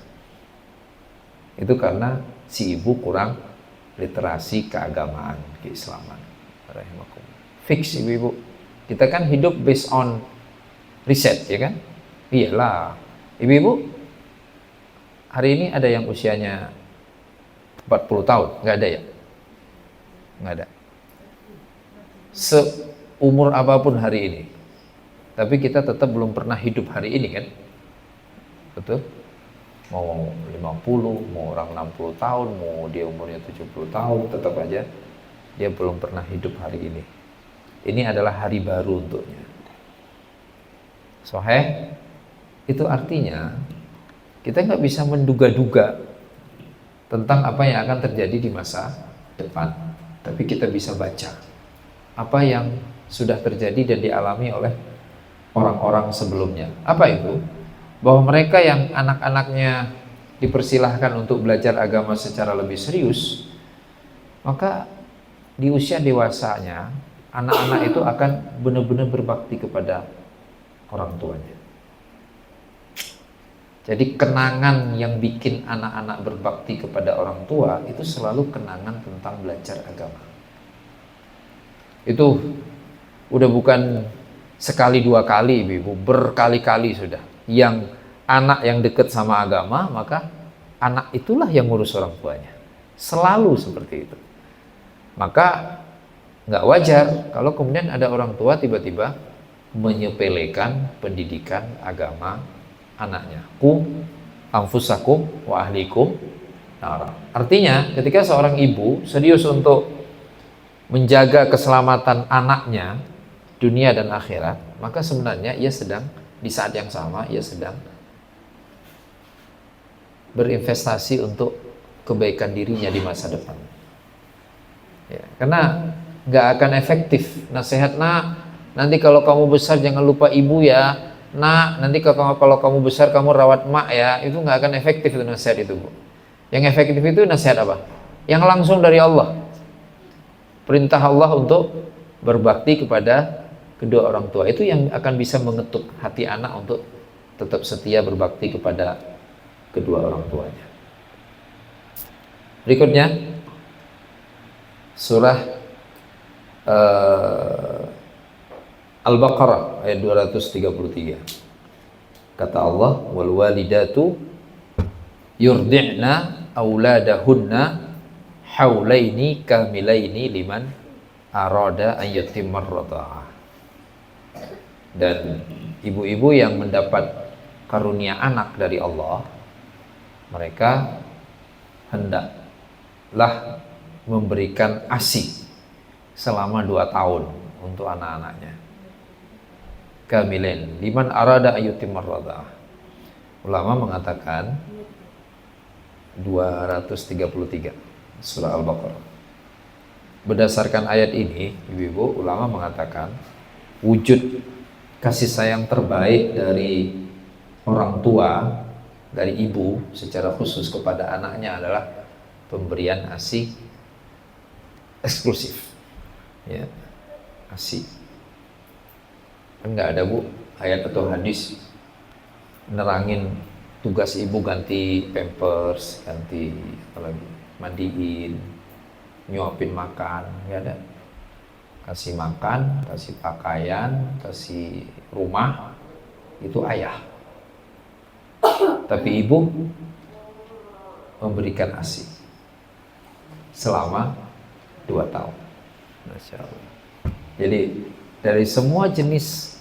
A: Itu karena si ibu kurang literasi keagamaan, keislaman. Fix, ibu-ibu. Kita kan hidup based on riset, ya kan? Iyalah. Ibu-ibu, hari ini ada yang usianya 40 tahun? Nggak ada ya? Nggak ada. Seumur apapun hari ini. Tapi kita tetap belum pernah hidup hari ini, kan? Betul? Mau 50, mau orang 60 tahun, mau dia umurnya 70 tahun, tetap aja dia belum pernah hidup hari ini. Ini adalah hari baru untuknya. Soheh? Itu artinya kita nggak bisa menduga-duga tentang apa yang akan terjadi di masa depan, tapi kita bisa baca apa yang sudah terjadi dan dialami oleh orang-orang sebelumnya. Apa itu? Bahwa mereka yang anak-anaknya dipersilahkan untuk belajar agama secara lebih serius, maka di usia dewasanya anak-anak itu akan benar-benar berbakti kepada orang tuanya. Jadi kenangan yang bikin anak-anak berbakti kepada orang tua itu selalu kenangan tentang belajar agama. Itu udah bukan sekali dua kali ibu, berkali-kali sudah. Yang anak yang dekat sama agama, maka anak itulah yang ngurus orang tuanya. Selalu seperti itu. Maka nggak wajar kalau kemudian ada orang tua tiba-tiba menyepelekan pendidikan agama anaknya. Anfusakum wa ahlikum nara. Artinya ketika seorang ibu serius untuk menjaga keselamatan anaknya dunia dan akhirat, maka sebenarnya ia sedang di saat yang sama ia sedang berinvestasi untuk kebaikan dirinya di masa depan. Ya, karena nggak akan efektif nasihat, nak nanti kalau kamu besar jangan lupa ibu ya, nak nanti kalau kamu besar kamu rawat mak ya, itu nggak akan efektif itu nasihat itu, Bu. Yang efektif itu nasihat apa? Yang langsung dari Allah, perintah Allah untuk berbakti kepada kedua orang tua, itu yang akan bisa mengetuk hati anak untuk tetap setia berbakti kepada kedua orang tuanya. Berikutnya surah Al-Baqarah ayat 233. Kata Allah, wal walidatu yurdi'na auladahunna haulaini kamilaini liman arada an yatimmar radha'ah. Dan ibu-ibu yang mendapat karunia anak dari Allah, mereka hendaklah memberikan ASI selama 2 tahun untuk anak-anaknya. Kamilain liman arada an yatimmar radha'ah. Ulama mengatakan 233 surah Al-Baqarah. Berdasarkan ayat ini, ibu-ibu, ulama mengatakan wujud kasih sayang terbaik dari orang tua, dari ibu secara khusus kepada anaknya adalah pemberian ASI eksklusif. Ya, ASI. Enggak ada, Bu, ayat atau hadis nerangin tugas ibu ganti pampers, ganti apa lagi, mandiin, nyuapin makan, nggak ada. Kasih makan, kasih pakaian, kasih rumah, itu ayah. Tapi ibu memberikan ASI selama 2 tahun. Masya Allah. Jadi dari semua jenis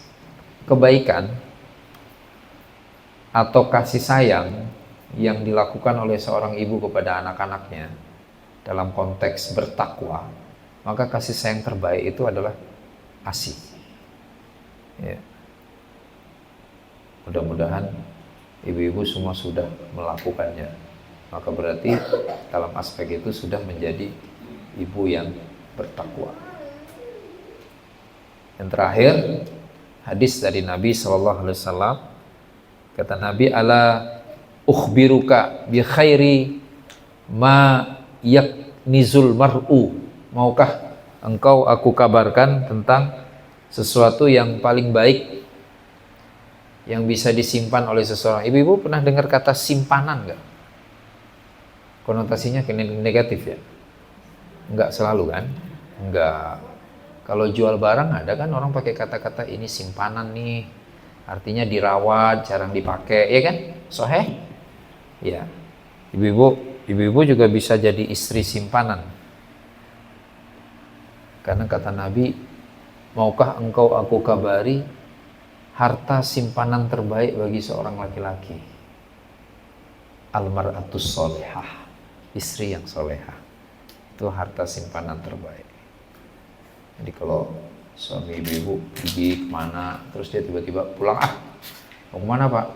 A: kebaikan atau kasih sayang yang dilakukan oleh seorang ibu kepada anak-anaknya dalam konteks bertakwa, maka kasih sayang terbaik itu adalah ASI. Ya. Mudah-mudahan ibu-ibu semua sudah melakukannya. Maka berarti dalam aspek itu sudah menjadi ibu yang bertakwa. Yang terakhir, hadis dari Nabi SAW. Kata Nabi, ala ukhbiruka bi khairi ma yaknizul mar'u. Maukah engkau aku kabarkan tentang sesuatu yang paling baik yang bisa disimpan oleh seseorang. Ibu-ibu pernah dengar kata simpanan enggak? Konotasinya negatif ya? Enggak selalu kan? Enggak. Kalau jual barang ada kan orang pakai kata-kata ini simpanan nih. Artinya dirawat, jarang dipakai, ya kan? Soheh? Ya. Ibu-ibu juga bisa jadi istri simpanan. Karena kata Nabi, maukah engkau aku kabari harta simpanan terbaik bagi seorang laki-laki? Almar'atus solehah, istri yang solehah. Itu harta simpanan terbaik. Jadi kalau suami ibu-ibu pergi kemana, terus dia tiba-tiba pulang, mau kemana pak?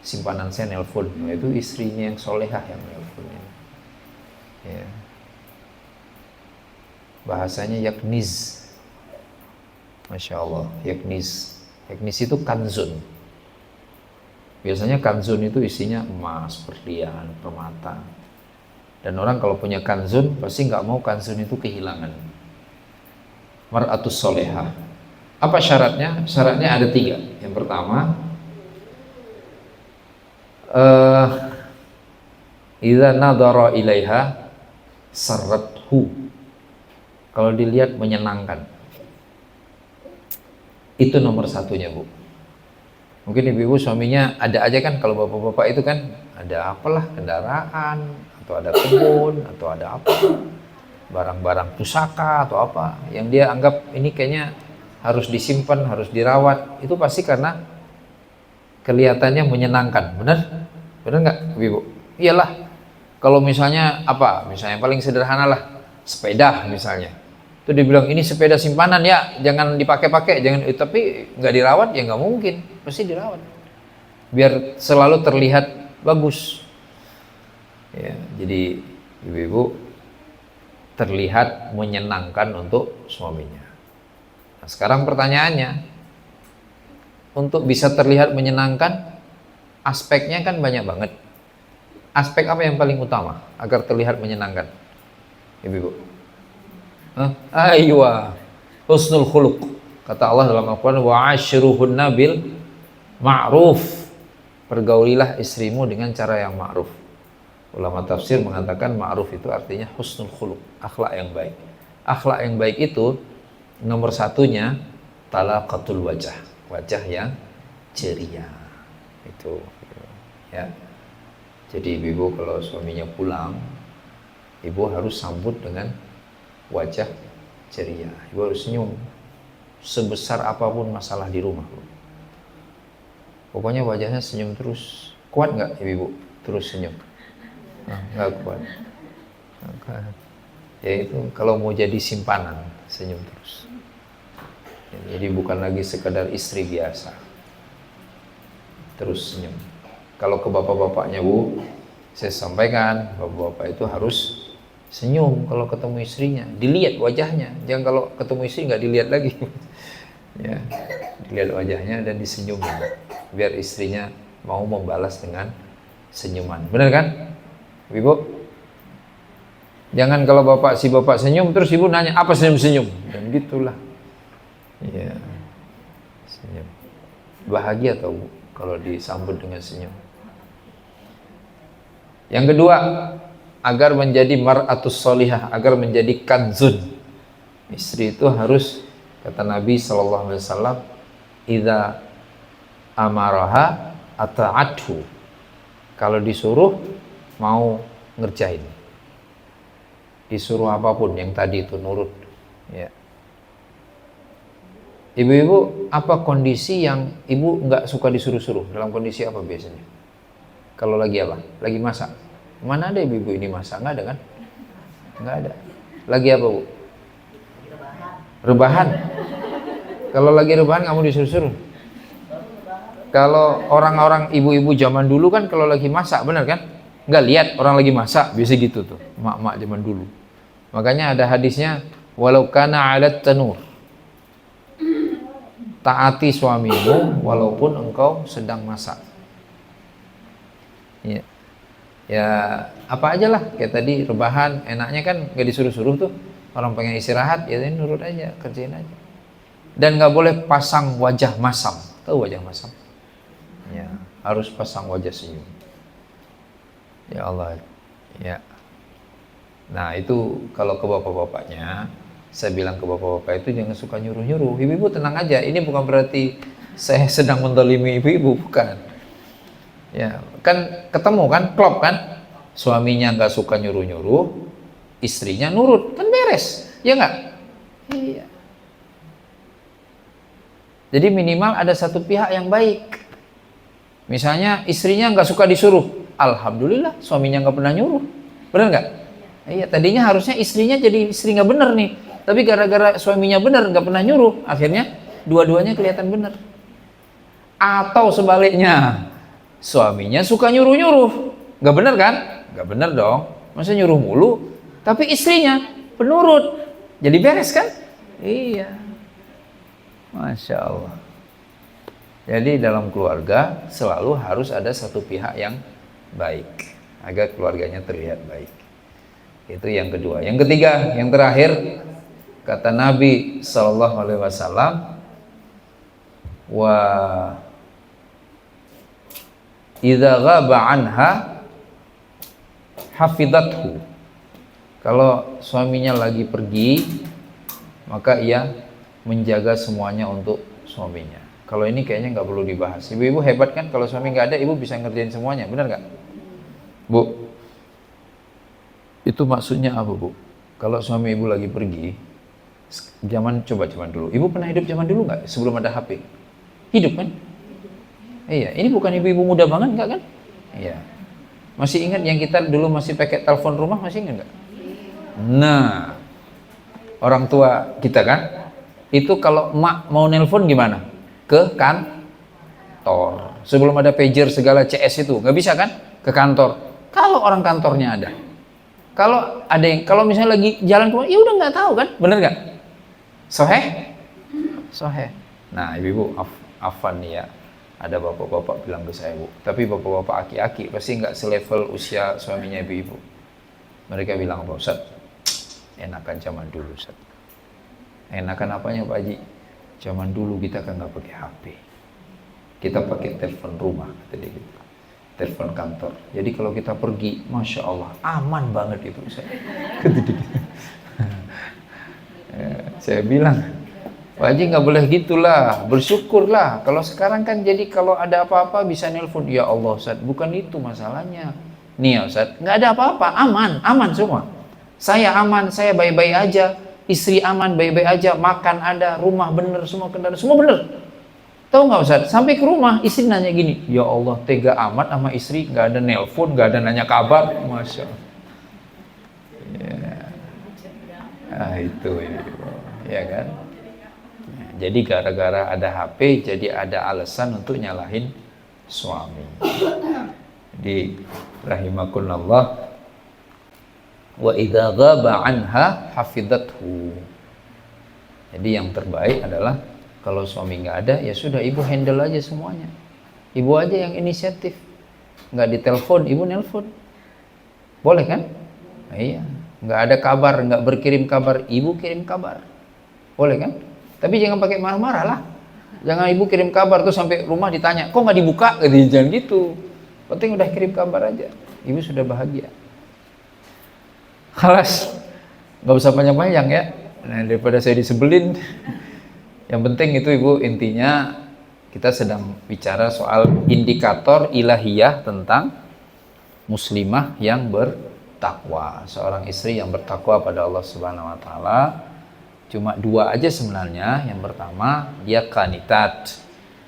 A: Simpanan saya nelpon. Nah, itu istrinya yang solehah yang nelponnya. Ya. Bahasanya yakniz. Masya Allah, yakniz. Yakniz itu kanzun. Biasanya kanzun itu isinya emas, berlian, permata. Dan orang kalau punya kanzun pasti nggak mau kanzun itu kehilangan. Mar'atus solehah. Apa syaratnya? Syaratnya ada 3. Yang pertama, idza nadhara ilaiha sarrathu. Kalau dilihat menyenangkan. Itu nomor satunya, Bu. Mungkin ibu-ibu suaminya ada aja kan, kalau bapak-bapak itu kan ada apalah, kendaraan, atau ada kebun, atau ada apa, barang-barang pusaka atau apa, yang dia anggap ini kayaknya harus disimpan, harus dirawat. Itu pasti karena kelihatannya menyenangkan, benar? Benar nggak, ibu? Iyalah, kalau misalnya apa, misalnya paling sederhana lah, sepeda misalnya. Itu dibilang ini sepeda simpanan ya, jangan dipakai-pakai, jangan, tapi nggak dirawat ya nggak mungkin, pasti dirawat. Biar selalu terlihat bagus. Ya, jadi ibu-ibu terlihat menyenangkan untuk suaminya. Nah, sekarang pertanyaannya, untuk bisa terlihat menyenangkan, aspeknya kan banyak banget. Aspek apa yang paling utama agar terlihat menyenangkan, ibu-ibu? Aywa, husnul khuluq. Kata Allah dalam Al-Quran, wa ashruhunna bil ma'ruf. Pergaulilah istrimu dengan cara yang ma'ruf. Ulama tafsir mengatakan ma'ruf itu artinya husnul khuluq, akhlak yang baik. Akhlak yang baik itu nomor satunya talaqatul wajah, wajah yang ceria. Itu ya. Jadi ibu kalau suaminya pulang, ibu harus sambut dengan wajah ceria. Ibu harus senyum sebesar apapun masalah di rumah. Pokoknya wajahnya senyum terus. Kuat nggak ibu terus senyum? Nggak kuat. Ya itu kalau mau jadi simpanan, senyum terus. Jadi bukan lagi sekedar istri biasa, terus senyum. Kalau ke bapak-bapaknya, Bu, saya sampaikan bapak-bapak itu harus senyum kalau ketemu istrinya, dilihat wajahnya. Jangan kalau ketemu istri nggak dilihat lagi. Ya, dilihat wajahnya dan disenyumin, biar istrinya mau membalas dengan senyuman. Benar kan, Ibu? Jangan kalau bapak senyum terus ibu nanya apa senyum-senyum, dan gitulah. Ya, senyum. Bahagia tau Bu kalau disambut dengan senyum. Yang kedua, agar menjadi mar'atus solihah, agar menjadi kanzun. Istri itu harus, kata Nabi SAW, idza amaraha ata'athu. Kalau disuruh mau ngerjain. Disuruh apapun yang tadi itu nurut. Ya. Ibu-ibu, apa kondisi yang ibu nggak suka disuruh-suruh? Dalam kondisi apa biasanya? Kalau lagi apa? Lagi masak. Mana ada ibu-ibu ini masak? Nggak ada kan? Nggak ada. Lagi apa, Bu? Rebahan. Kalau lagi rebahan kamu disuruh-suruh. Kalau orang-orang ibu-ibu zaman dulu kan kalau lagi masak, benar kan? Nggak lihat orang lagi masak, biasa gitu tuh. Mak-mak zaman dulu. Makanya ada hadisnya, walau kana 'alat tanur. Taati suamimu walaupun engkau sedang masak. Ya. Ya apa aja lah, kayak tadi rebahan, enaknya kan nggak disuruh-suruh tuh. Orang pengen istirahat, ya nurut aja, kerjain aja. Dan nggak boleh pasang wajah masam. Tahu wajah masam? Ya, harus pasang wajah senyum. Ya Allah. Ya. Nah itu kalau ke bapak-bapaknya, saya bilang ke bapak-bapak itu jangan suka nyuruh-nyuruh. Ibu-ibu tenang aja, ini bukan berarti saya sedang mendolimi ibu-ibu, bukan. Ya, kan ketemu kan, klop kan, suaminya nggak suka nyuruh-nyuruh, istrinya nurut, kan beres, ya nggak? Iya. Jadi minimal ada satu pihak yang baik. Misalnya istrinya nggak suka disuruh, alhamdulillah suaminya nggak pernah nyuruh, benar nggak? Iya, tadinya harusnya istrinya jadi istri nggak bener nih, tapi gara-gara suaminya bener nggak pernah nyuruh, akhirnya dua-duanya kelihatan bener. Atau sebaliknya, suaminya suka nyuruh-nyuruh, nggak bener kan? Nggak bener dong, masa nyuruh mulu, tapi istrinya penurut, jadi beres kan? Iya, Masya Allah. Jadi dalam keluarga selalu harus ada satu pihak yang baik, agar keluarganya terlihat baik. Itu yang kedua. Yang ketiga, yang terakhir, kata Nabi SAW, wa idza ghaba anha hafidathu. Kalau suaminya lagi pergi, maka ia menjaga semuanya untuk suaminya. Kalau ini kayaknya nggak perlu dibahas. Ibu-ibu hebat kan, kalau suami nggak ada, ibu bisa ngerjain semuanya, benar nggak? Bu, itu maksudnya apa bu? Kalau suami ibu lagi pergi, zaman dulu. Ibu pernah hidup zaman dulu nggak? Sebelum ada HP? Hidup kan? Iya, ini bukan ibu-ibu muda banget nggak kan? Iya. Masih ingat yang kita dulu masih pakai telepon rumah, masih ingat nggak? Nah, orang tua kita kan, itu kalau emak mau nelpon gimana? Ke kantor. Sebelum ada pager segala CS itu, nggak bisa kan? Ke kantor. Kalau orang kantornya ada. Kalau ada yang, kalau misalnya lagi jalan keluar, ya udah nggak tahu kan? Bener nggak? Soheh? Soheh. Nah, ibu-ibu, afan nih ya. Ada bapak-bapak bilang ke saya, Bu, tapi bapak-bapak aki-aki pasti nggak selevel usia suaminya ibu-ibu. Mereka bilang, Pak Ustaz, enakan zaman dulu, Ustaz. Enakan apanya Pak Haji? Zaman dulu kita kan nggak pakai HP. Kita pakai telepon rumah, kata dia gitu. Telepon kantor. Jadi kalau kita pergi, Masya Allah, aman banget itu, Ustaz. Saya bilang, Pak Haji nggak boleh gitulah, bersyukurlah. Kalau sekarang kan jadi kalau ada apa-apa bisa nelpon. Ya Allah Ustaz, bukan itu masalahnya. Nih ya Ustaz, nggak ada apa-apa, aman semua. Saya aman, saya baik-baik aja. Istri aman, baik-baik aja. Makan ada, rumah bener, semua kendaraan, semua bener. Tahu nggak Ustaz, sampai ke rumah istri nanya gini, ya Allah tega amat sama istri, nggak ada nelpon, nggak ada nanya kabar. Masya Allah. Ya. Ah, itu ya kan. Jadi gara-gara ada HP, jadi ada alasan untuk nyalahin suami. Jadi rahimakumullah, wa idza ghaba anha hafizathu. Jadi yang terbaik adalah kalau suami nggak ada, ya sudah ibu handle aja semuanya. Ibu aja yang inisiatif. Nggak ditelepon, ibu nelpon. Boleh kan? Nah, iya. Nggak ada kabar, nggak berkirim kabar, ibu kirim kabar. Boleh kan? Tapi jangan pakai marah-marah lah. Jangan ibu kirim kabar tuh sampai rumah ditanya, kok nggak dibuka? Jangan gitu. Penting udah kirim kabar aja. Ibu sudah bahagia. Khalas, nggak usah panjang-panjang ya. Nah, daripada saya disebelin. Yang penting itu ibu, intinya kita sedang bicara soal indikator ilahiyah tentang muslimah yang bertakwa. Seorang istri yang bertakwa pada Allah Subhanahu Wa Taala. Cuma dua aja sebenarnya. Yang pertama dia qanitat,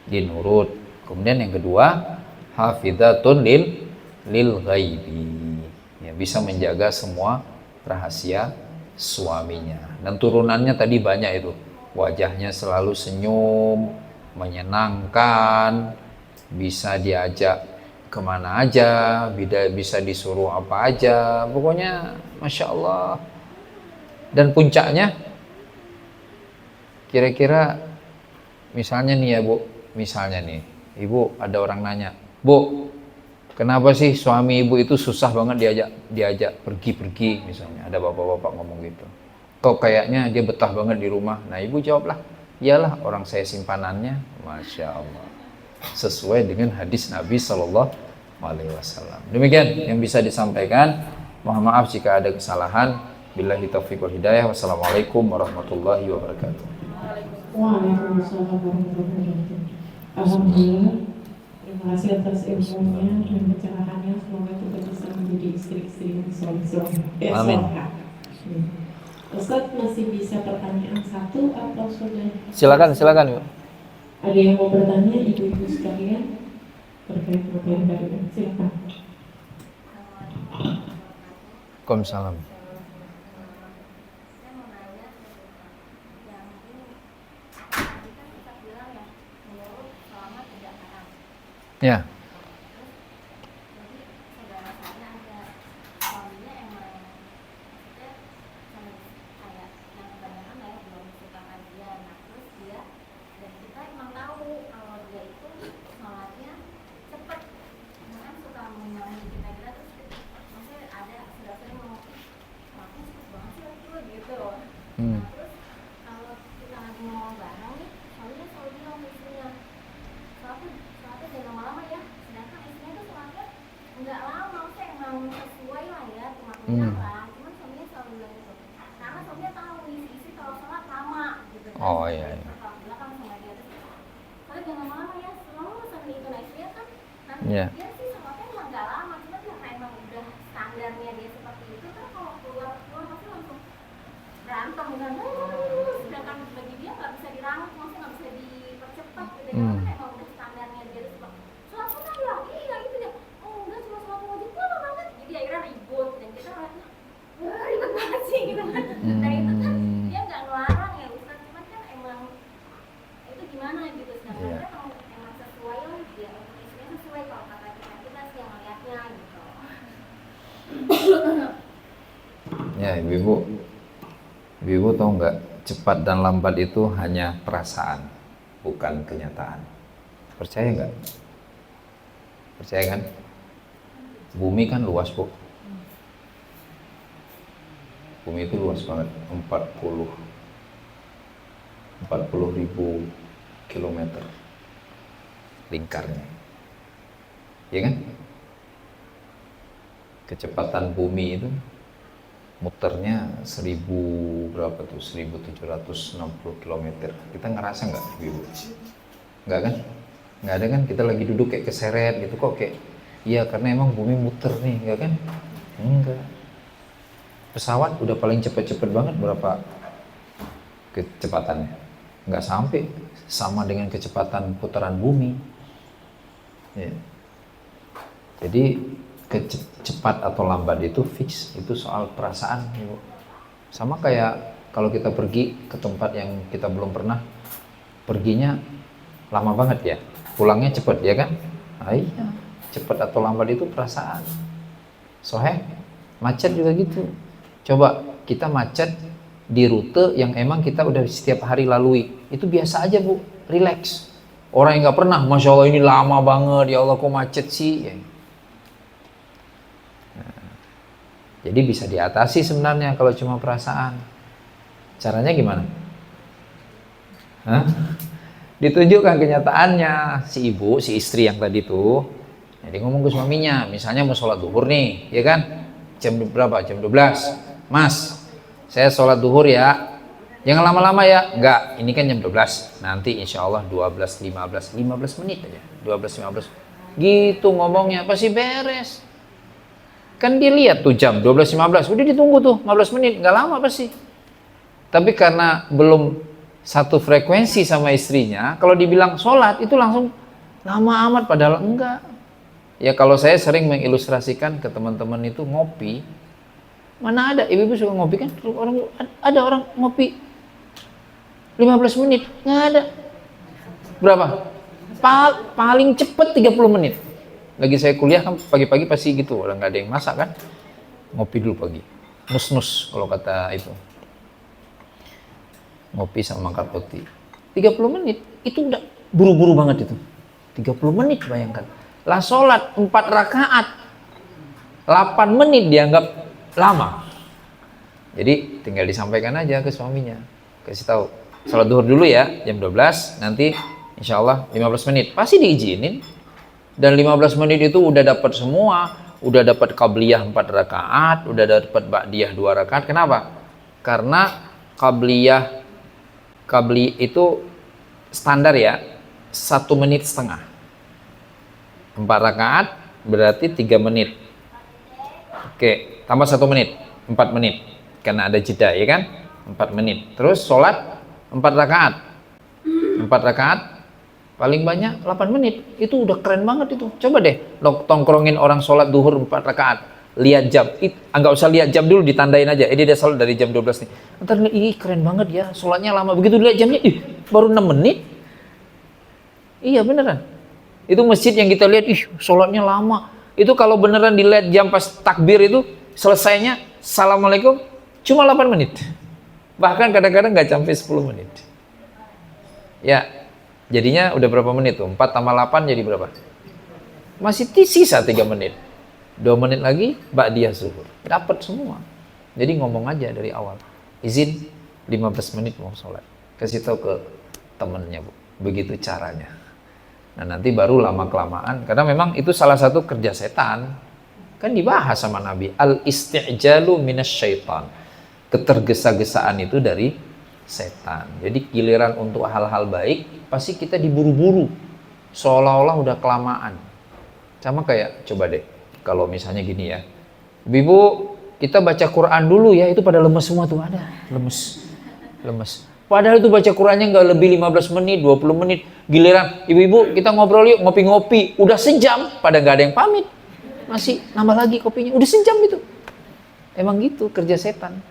A: dia nurut. Kemudian yang kedua hafizatun lil ghaibi, ya, bisa menjaga semua rahasia suaminya. Dan turunannya tadi banyak itu, wajahnya selalu senyum, menyenangkan, bisa diajak kemana aja, bisa disuruh apa aja, pokoknya Masya Allah. Dan puncaknya, kira-kira misalnya nih ya Bu, misalnya nih, Ibu ada orang nanya, Bu, kenapa sih suami Ibu itu susah banget diajak pergi-pergi, misalnya ada bapak-bapak ngomong gitu. Kok kayaknya dia betah banget di rumah. Nah Ibu jawablah, iyalah orang saya simpanannya. Masya Allah, sesuai dengan hadis Nabi Shallallahu Alaihi Wasallam. Demikian yang bisa disampaikan. Mohon maaf jika ada kesalahan. Billahi taufiq wal hidayah. Wassalamualaikum warahmatullahi wabarakatuh.
B: Waalaikumsalam warahmatullahi wabarakatuh. Alhamdulillah, terima kasih atas ilmunya dan pencerahannya. Semoga kita bisa menjadi istri-istri yang soleh.
A: Amin.
B: Ustaz, masih bisa pertanyaan satu atau sudah?
A: Silakan Bu.
B: Ada yang mau bertanya, ibu-ibu sekalian terkait materi dari ini? Silakan.
A: Waalaikumsalam. Ya. Oh iya. Iya.
C: dia sih sholatnya emang nggak lama, cuma karena emang udah standarnya dia seperti itu kan, kalau keluar pasti langsung berantem kan, sedangkan bagi dia nggak bisa dirangkum, maksudnya nggak bisa dipercepat gitu ya, karena emang udah standarnya dia seperti sholat sunnah ya, iya gitu ya, oh enggak cuma sholat wajib lama banget, jadi akhirnya ribut dan kita ngeliatnya ribet banget sih gitu kan. Nah itu kan dia nggak ngelarang ya Ustaz, cuman kan emang itu gimana gitu, sedangkan
A: Iya.
C: kan emang sesuai lah ya, untuk istrinya sesuai kalau kata kita sih yang ngeliatnya gitu.
A: Ya, ibu tahu nggak, cepat dan lambat itu hanya perasaan, bukan kenyataan. Percaya nggak? Percaya kan? Bumi kan luas, Bu. Bumi itu luas banget, 40.000 kilometer lingkarnya. Ya kan? Kecepatan bumi itu muternya 1760 kilometer. Kita ngerasa nggak, Ibu? Nggak kan? Nggak ada kan? Kita lagi duduk kayak keseret gitu kok, kayak iya karena emang bumi muter nih, nggak kan? Enggak. Pesawat udah paling cepet-cepet banget berapa kecepatannya? Nggak sampai sama dengan kecepatan putaran bumi. Ya. Jadi cepat atau lambat itu fix, itu soal perasaan, Ibu. Sama kayak kalau kita pergi ke tempat yang kita belum pernah, perginya lama banget ya, pulangnya cepat ya kan? Nah, iya, cepat atau lambat itu perasaan. Soalnya macet juga gitu. Coba kita macet di rute yang emang kita udah setiap hari lalui, itu biasa aja Bu, relax. Orang yang nggak pernah, Masya Allah ini lama banget, ya Allah kok macet sih. Jadi bisa diatasi sebenarnya kalau cuma perasaan. Caranya gimana? Hah? Ditunjukkan kenyataannya. Si ibu, si istri yang tadi tuh, jadi ngomong ke suaminya, misalnya mau sholat duhur nih, ya kan? Jam berapa? Jam 12. Mas, saya sholat duhur ya. Jangan lama-lama ya. Enggak, ini kan jam 12. Nanti insya Allah 12.15 menit aja. 12.15. Gitu ngomongnya, pasti beres. Kan dia lihat tuh jam 12.15, udah ditunggu tuh 15 menit, nggak lama pasti. Tapi karena belum satu frekuensi sama istrinya, kalau dibilang sholat itu langsung lama amat, padahal enggak. Ya kalau saya sering mengilustrasikan ke teman-teman itu ngopi, mana ada ibu-ibu suka ngopi kan? Ada orang ngopi 15 menit, nggak ada. Berapa? Paling cepet 30 menit. Lagi saya kuliah kan pagi-pagi pasti gitu, orang nggak ada yang masak kan, ngopi dulu pagi, nus-nus kalau kata itu, ngopi sama makan roti, 30 menit, itu udah buru-buru banget itu, 30 menit bayangkan, lah sholat 4 rakaat, 8 menit dianggap lama, jadi tinggal disampaikan aja ke suaminya, kasih tahu, sholat duhur dulu ya, jam 12, nanti insya Allah 15 menit, pasti diizinin. Dan 15 menit itu udah dapat semua, udah dapat qabliyah 4 rakaat, udah dapat ba'diyah 2 rakaat. Kenapa? Karena qabliyah itu standar ya, 1,5 menit. 4 rakaat berarti 3 menit. Oke, tambah 1 menit, 4 menit. Karena ada jeda ya kan? 4 menit. Terus sholat 4 rakaat. 4 rakaat paling banyak 8 menit, itu udah keren banget itu. Coba deh tongkrongin orang sholat duhur 4 rakaat, lihat jam, nggak usah lihat jam dulu, ditandain aja, dia sholat dari jam 12 nih, ntar ih keren banget ya, sholatnya lama, begitu lihat jamnya, baru 6 menit, iya beneran, itu masjid yang kita lihat, sholatnya lama, itu kalau beneran dilihat jam pas takbir itu, selesainya, assalamualaikum, cuma 8 menit, bahkan kadang-kadang nggak sampai 10 menit, ya. Jadinya udah berapa menit tuh? 4 tambah 8 jadi berapa? Masih sisa 3 menit. 2 menit lagi ba'diyah zuhur. Dapat semua. Jadi ngomong aja dari awal. Izin 15 menit mau sholat. Kasih tahu ke temennya, Bu. Begitu caranya. Nah nanti baru lama-kelamaan. Karena memang itu salah satu kerja setan. Kan dibahas sama Nabi. Al-isti'jalu minasyaitan. Ketergesa-gesaan itu dari setan. Jadi giliran untuk hal-hal baik pasti kita diburu-buru, seolah-olah udah kelamaan. Sama kayak, coba deh, kalau misalnya gini ya, ibu, kita baca Quran dulu ya, itu pada lemes semua tuh, ada lemes. Padahal itu baca Qurannya nggak lebih 15 menit, 20 menit. Giliran, ibu-ibu kita ngobrol yuk, ngopi-ngopi. Udah sejam, pada nggak ada yang pamit. Masih nambah lagi kopinya, udah sejam itu. Emang gitu kerja setan.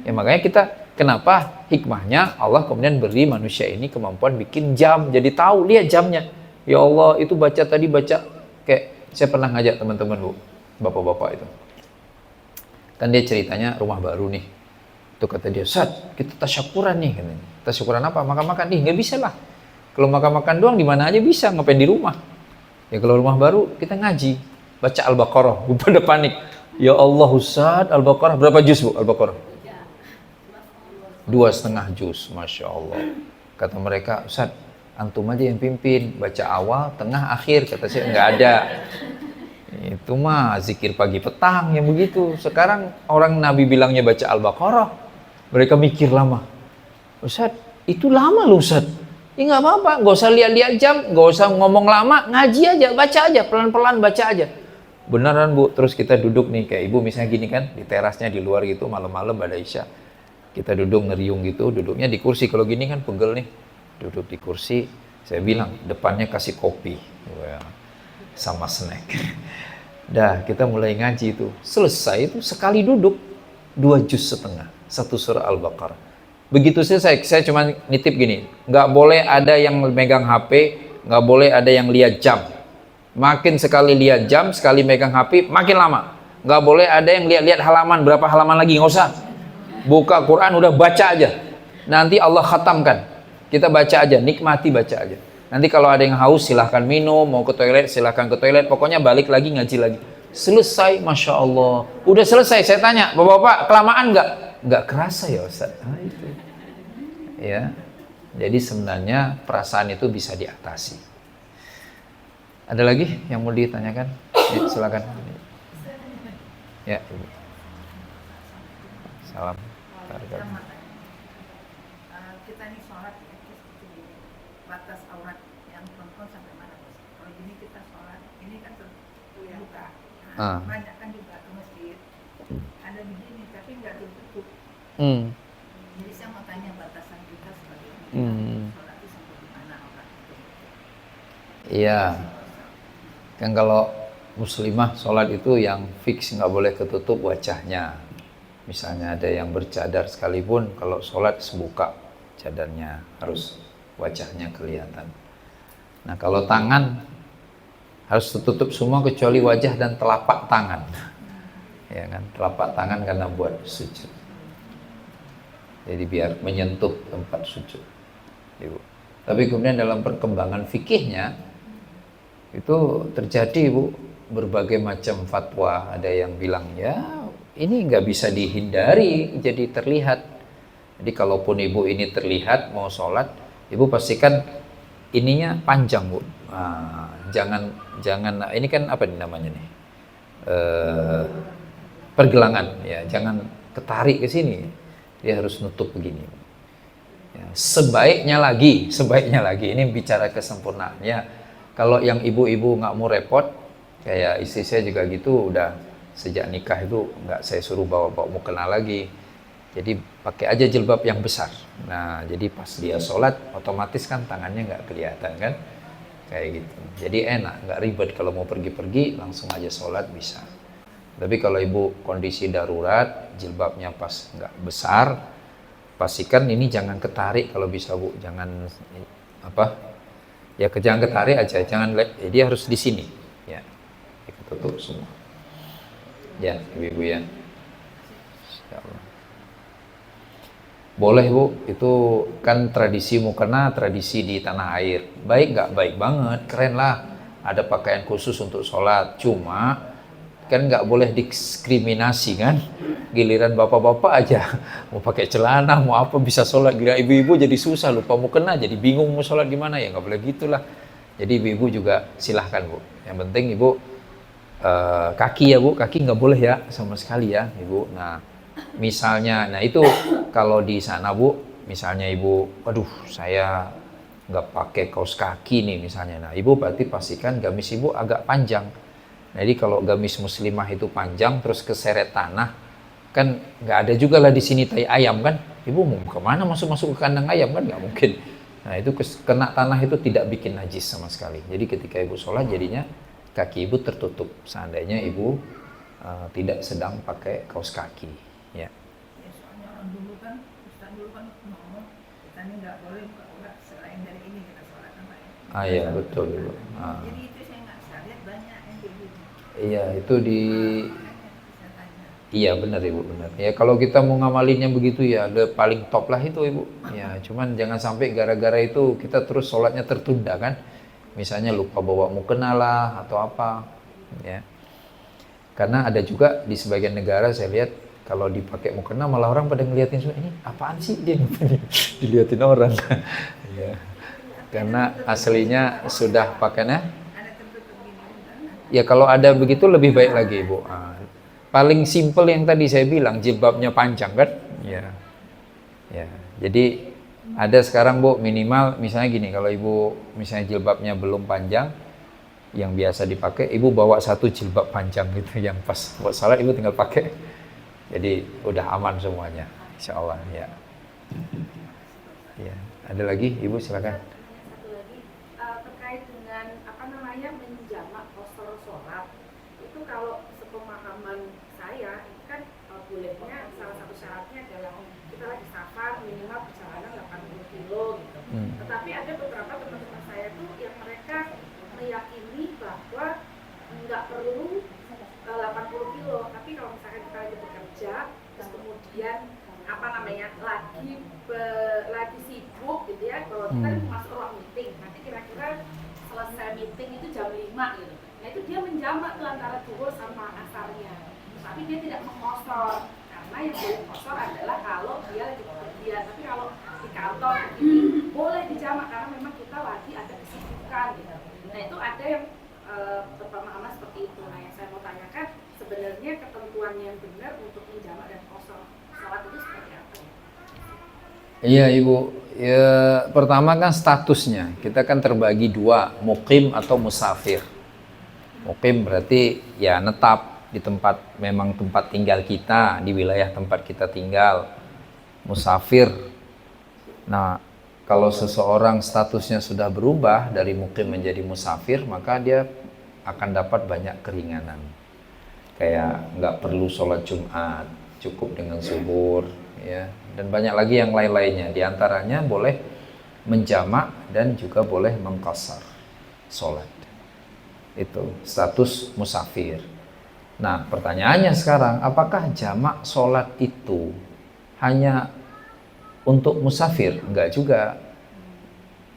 A: Ya makanya kita, kenapa hikmahnya Allah kemudian beri manusia ini kemampuan bikin jam. Jadi tahu, lihat jamnya. Ya Allah, itu baca kayak saya pernah ngajak teman-teman bu, bapak-bapak itu. Kan dia ceritanya rumah baru nih. Itu kata dia, Ustaz, kita tasyakuran nih. Tasyakuran apa? Makan-makan. Nih, nggak bisa lah. Kalau makan-makan doang di mana aja bisa, ngapain di rumah? Ya kalau rumah baru kita ngaji, baca Al-Baqarah. Gue pada panik. Ya Allah Ustaz, Al-Baqarah berapa juz bu? Al-Baqarah 2,5 juz, Masya Allah. Kata mereka, Ustaz, antum aja yang pimpin, baca awal, tengah, akhir. Kata saya, nggak ada. Itu mah zikir pagi petang yang begitu. Sekarang orang Nabi bilangnya baca Al-Baqarah, mereka mikir lama. Ustaz, itu lama loh Ustaz. Ya nggak apa-apa, nggak usah lihat-lihat jam, nggak usah ngomong lama, ngaji aja, baca aja, pelan-pelan baca aja. Beneran bu, terus kita duduk nih, kayak ibu misalnya gini kan, di terasnya di luar gitu, malam-malam pada Isya. Kita duduk ngeriung gitu, duduknya di kursi, kalau gini kan pegel nih. Duduk di kursi, saya bilang, depannya kasih kopi. Sama snack. Dah, kita mulai ngaji itu. Selesai itu sekali duduk 2,5 juz, 1 surah Al-Baqarah. Begitu selesai, saya cuma nitip gini, nggak boleh ada yang megang HP, nggak boleh ada yang lihat jam. Makin sekali lihat jam, sekali megang HP, makin lama. Nggak boleh ada yang lihat-lihat halaman, berapa halaman lagi, nggak usah. Buka Quran, udah baca aja. Nanti Allah khatamkan. Kita baca aja, nikmati baca aja. Nanti kalau ada yang haus silahkan minum, mau ke toilet silahkan ke toilet, pokoknya balik lagi ngaji lagi. Selesai, Masya Allah. Udah selesai, saya tanya, Bapak-bapak kelamaan nggak? Nggak kerasa ya Ustaz. Nah, itu. Ya, jadi sebenarnya perasaan itu bisa diatasi. Ada lagi yang mau ditanyakan? Ya, silakan. Ya, Ibu. Salam.
D: Kita ini sholat ya, batas aurat yang perempuan sampai mana bos? Kalau gini kita sholat, ini kan terbuka. Banyak kan juga ke masjid, ada begini tapi nggak tertutup. Jadi saya mau tanya batasan kita sebagai sholat itu sampai di mana aurat itu?
A: Iya. Kan kalau muslimah sholat itu yang fix nggak boleh ketutup wajahnya. Misalnya ada yang bercadar sekalipun, kalau sholat sebuka cadarnya, harus wajahnya kelihatan. Nah kalau tangan harus tertutup semua kecuali wajah dan telapak tangan. Ya kan, telapak tangan karena buat sujud. Jadi biar menyentuh tempat sujud. Ibu. Tapi kemudian dalam perkembangan fikihnya itu terjadi Bu, berbagai macam fatwa. Ada yang bilang ya ini nggak bisa dihindari jadi terlihat. Jadi kalaupun ibu ini terlihat mau sholat, ibu pastikan ininya panjang Bu. Jangan ini kan apa namanya nih, pergelangan ya, jangan ketarik ke sini. Dia harus nutup begini. Ya, sebaiknya lagi ini bicara kesempurnaannya. Kalau yang ibu-ibu nggak mau repot, kayak istri saya juga gitu, udah sejak nikah itu nggak saya suruh bawa-bawa mukena lagi. Jadi pakai aja jilbab yang besar. Nah, jadi pas dia sholat, otomatis kan tangannya nggak kelihatan kan, kayak gitu. Jadi enak, nggak ribet kalau mau pergi-pergi langsung aja sholat bisa. Tapi kalau ibu kondisi darurat, jilbabnya pas nggak besar, pastikan ini jangan ketarik kalau bisa Bu, jangan apa? Ya jangan ketarik aja, jangan dia harus di sini, ya. Tutup semua. Ya, ibu-ibu ya. Insyaallah. Boleh Bu, itu kan tradisi mukena, tradisi di tanah air. Baik nggak? Baik banget, keren lah. Ada pakaian khusus untuk sholat. Cuma kan nggak boleh diskriminasi kan. Giliran bapak-bapak aja mau pakai celana, mau apa bisa sholat. Giliran ibu-ibu jadi susah, lupa mukena, jadi bingung mau sholat di mana ya, nggak boleh gitulah. Jadi ibu-ibu juga silahkan Bu. Yang penting ibu kaki ya Bu, kaki nggak boleh ya sama sekali ya Ibu. Nah misalnya, nah itu kalau di sana Bu, misalnya Ibu, waduh saya nggak pakai kaos kaki nih misalnya, nah Ibu berarti pastikan gamis Ibu agak panjang. Jadi kalau gamis muslimah itu panjang terus keseret tanah, kan nggak ada juga lah di sini tai ayam kan. Ibu mau kemana masuk-masuk ke kandang ayam kan nggak mungkin. Nah itu kena tanah itu tidak bikin najis sama sekali. Jadi ketika ibu sholat jadinya kaki ibu tertutup. Seandainya ibu tidak sedang pakai kaos kaki. Ya.
D: Ya, soalnya orang dulu kan, Ustaz dulu kan ngomong kita ini nggak boleh buka aurat selain dari ini kita sholat kan Pak ya.
A: Iya betul ibu.
D: Jadi itu saya nggak lihat banyak yang kayak gitu.
A: Iya itu di.
D: Saya tanya.
A: Iya benar ibu benar. Ya kalau kita mau ngamalinnya begitu ya udah paling top lah itu ibu. Ya cuman jangan sampai gara-gara itu kita terus sholatnya tertunda kan. Misalnya lupa bawa mukena lah atau apa. Ya. Karena ada juga di sebagian negara saya lihat kalau dipakai mukena malah orang pada ngeliatin semua ini apaan sih dia diliatin orang. Ya. Karena aslinya sudah pakainya.
D: Ada tertutup gini kan.
A: Ya kalau ada begitu lebih baik lagi ibu. Paling simple yang tadi saya bilang jilbabnya panjang kan ya ya jadi ada sekarang bu minimal misalnya gini kalau ibu misalnya jilbabnya belum panjang yang biasa dipakai ibu bawa satu jilbab panjang gitu yang pas buat salat ibu tinggal pakai jadi udah aman semuanya insyaallah ya ya ada lagi ibu silakan.
C: Satu lagi terkait dengan apa namanya menjamak kosor sholat itu kalau sepemahaman saya itu kan bolehnya salah satu syaratnya adalah kita lagi safar minimal perjalanan 80 kilo gitu. Tetapi ada beberapa teman-teman saya tuh yang mereka meyakini bahwa nggak perlu 80 kilo, tapi kalau misalkan kita lagi bekerja terus kemudian apa namanya lagi sibuk gitu ya, kalau kita masuk ruang meeting nanti kira-kira selesai meeting itu jam 5 gitu. Nah itu dia menjamak tuh antara zuhur sama asarnya. Tapi dia tidak mengkosor. Karena yang boleh kosor adalah kalau dia lagi bepergian. Tapi kalau di kantor ini boleh dijamak karena memang kita lagi ada kesibukan gitu. Nah itu ada yang berpemahaman seperti itu. Nah yang saya mau tanyakan sebenarnya ketentuannya yang benar untuk menjamak dan kosor sholat itu seperti apa ya?
A: Iya ibu, ya, pertama kan statusnya kita kan terbagi dua, muqim atau musafir. Muqim berarti ya netap di tempat memang tempat tinggal kita, di wilayah tempat kita tinggal. Musafir. Nah, kalau seseorang statusnya sudah berubah dari muqim menjadi musafir, maka dia akan dapat banyak keringanan. Kayak nggak perlu sholat Jumat, cukup dengan zuhur, ya, dan banyak lagi yang lain-lainnya. Di antaranya boleh menjamak dan juga boleh mengqasar sholat. Itu status musafir. Nah, pertanyaannya sekarang, apakah jamak sholat itu hanya untuk musafir? Enggak juga.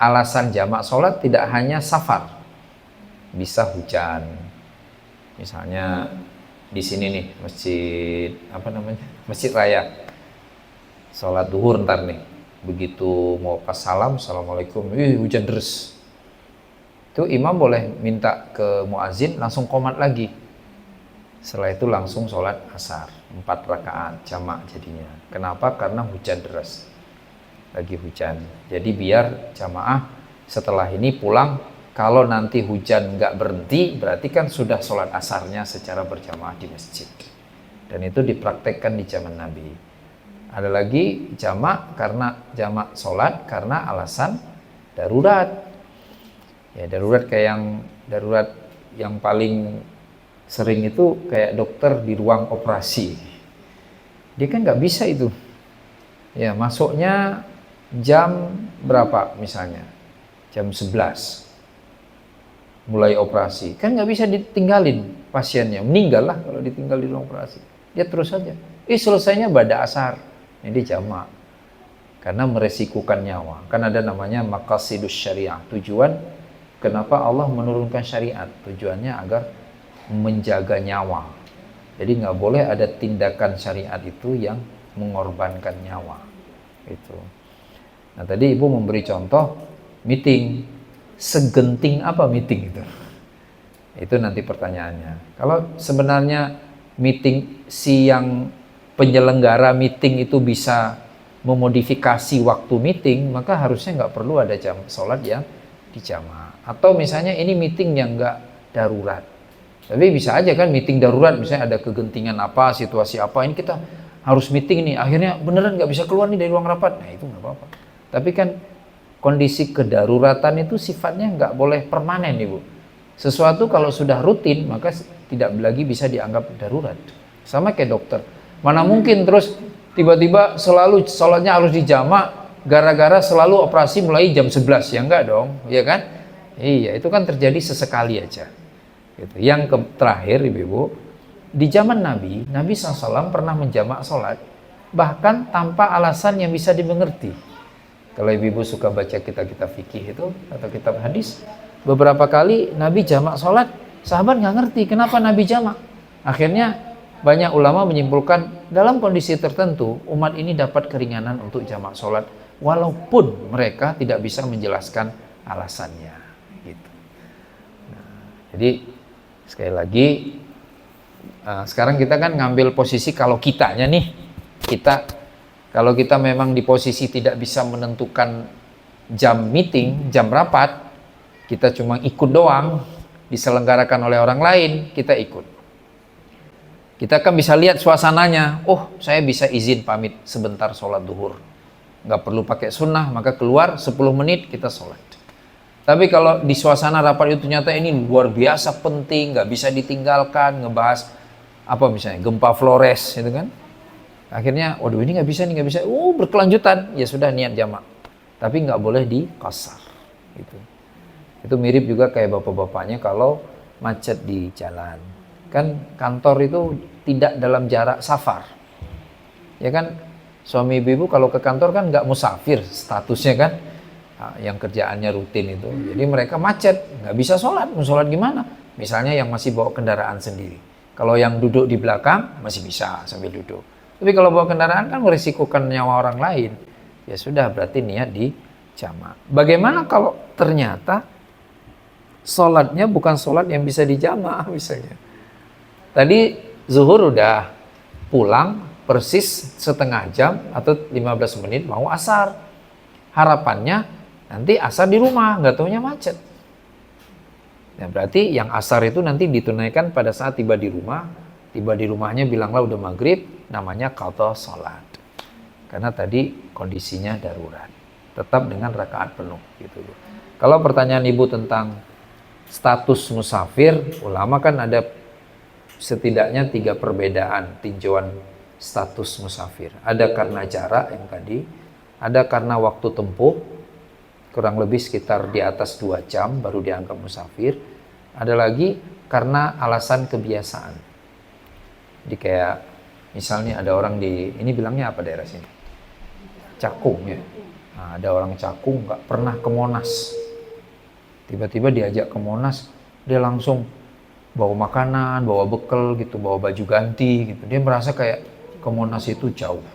A: Alasan jamak sholat tidak hanya safar. Bisa hujan. Misalnya di sini nih, masjid apa namanya? Masjid Raya. Sholat duhur ntar nih. Begitu mau pas salam, assalamualaikum, hujan deras. Itu imam boleh minta ke muazin langsung qomat lagi. Setelah itu langsung sholat asar 4 rakaat jamak jadinya. Kenapa? Karena hujan deras. Lagi hujan. Jadi biar jamaah setelah ini pulang, kalau nanti hujan nggak berhenti, berarti kan sudah sholat asarnya secara berjamaah di masjid. Dan itu dipraktekkan di zaman Nabi. Ada lagi jamak karena jamak sholat karena alasan darurat. Ya darurat kayak darurat yang paling sering itu kayak dokter di ruang operasi. Dia kan nggak bisa itu. Ya masuknya jam berapa misalnya? Jam 11. Mulai operasi. Kan nggak bisa ditinggalin pasiennya. Meninggal lah kalau ditinggal di ruang operasi. Dia terus saja. Selesainya pada asar. Ini jamak. Karena meresikukan nyawa. Kan ada namanya maqasidus syariah. Tujuan kenapa Allah menurunkan syariat? Tujuannya agar menjaga nyawa. Jadi nggak boleh ada tindakan syariat itu yang mengorbankan nyawa. Itu. Nah tadi ibu memberi contoh meeting. Segenting apa meeting itu? Itu nanti pertanyaannya. Kalau sebenarnya meeting si yang penyelenggara meeting itu bisa memodifikasi waktu meeting, maka harusnya nggak perlu ada jam sholat yang dijamak. Atau misalnya ini meeting yang nggak darurat, Tapi bisa aja kan meeting darurat, misalnya ada kegentingan apa, situasi apa, ini kita harus meeting nih, akhirnya beneran nggak bisa keluar nih dari ruang rapat, nah itu nggak apa-apa. Tapi kan kondisi kedaruratan itu sifatnya nggak boleh permanen Ibu. Sesuatu kalau sudah rutin maka tidak lagi bisa dianggap darurat. Sama kayak dokter. Mana mungkin terus tiba-tiba selalu sholatnya harus dijamak gara-gara selalu operasi mulai jam 11, ya enggak dong, ya kan? Iya, itu kan terjadi sesekali aja. Gitu. Yang terakhir Ibu, di zaman Nabi SAW pernah menjamak sholat bahkan tanpa alasan yang bisa dimengerti. Kalau ibu-ibu suka baca kitab-kitab fikih itu atau kitab hadis, beberapa kali Nabi jamak sholat, sahabat nggak ngerti kenapa Nabi jamak. Akhirnya banyak ulama menyimpulkan dalam kondisi tertentu umat ini dapat keringanan untuk jamak sholat, walaupun mereka tidak bisa menjelaskan alasannya. Gitu. Nah, jadi sekali lagi, sekarang kita kan ngambil posisi kalau kitanya nih, kalau kita memang di posisi tidak bisa menentukan jam meeting, jam rapat, kita cuma ikut doang, diselenggarakan oleh orang lain, kita ikut. Kita kan bisa lihat suasananya, oh saya bisa izin pamit sebentar sholat duhur. Nggak perlu pakai sunnah, maka keluar 10 menit kita sholat. Tapi kalau di suasana rapat itu ternyata ini luar biasa penting, nggak bisa ditinggalkan, ngebahas apa misalnya, gempa Flores, gitu kan. Akhirnya, waduh ini nggak bisa, berkelanjutan, ya sudah niat jamak. Tapi nggak boleh di qasar. Gitu. Itu mirip juga kayak bapak-bapaknya kalau macet di jalan. Kan kantor itu tidak dalam jarak safar. Ya kan, suami ibu kalau ke kantor kan nggak musafir statusnya kan. Nah, yang kerjaannya rutin itu. Jadi mereka macet, nggak bisa sholat. Mau sholat gimana? Misalnya yang masih bawa kendaraan sendiri. Kalau yang duduk di belakang masih bisa sambil duduk. Tapi kalau bawa kendaraan kan merisikokan nyawa orang lain. Ya sudah, berarti niat di jamak. Bagaimana kalau ternyata sholatnya bukan sholat yang bisa dijamak misalnya. Tadi zuhur udah pulang persis setengah jam atau 15 menit mau asar. Harapannya nanti asar di rumah, nggak taunya macet. Ya, berarti yang asar itu nanti ditunaikan pada saat tiba di rumah. Tiba di rumahnya bilanglah udah maghrib, namanya qadha sholat. Karena tadi kondisinya darurat. Tetap dengan rakaat penuh gitu. Kalau pertanyaan ibu tentang status musafir, ulama kan ada setidaknya 3 perbedaan tinjauan status musafir. Ada karena jarak yang tadi, ada karena waktu tempuh, kurang lebih sekitar di atas 2 jam baru dianggap musafir. Ada lagi karena alasan kebiasaan. Jadi kayak misalnya ada orang ini bilangnya apa daerah sini? Cakung ya. Nah, ada orang Cakung nggak pernah ke Monas. Tiba-tiba diajak ke Monas, dia langsung bawa makanan, bawa bekal gitu, bawa baju ganti gitu. Dia merasa kayak ke Monas itu jauh.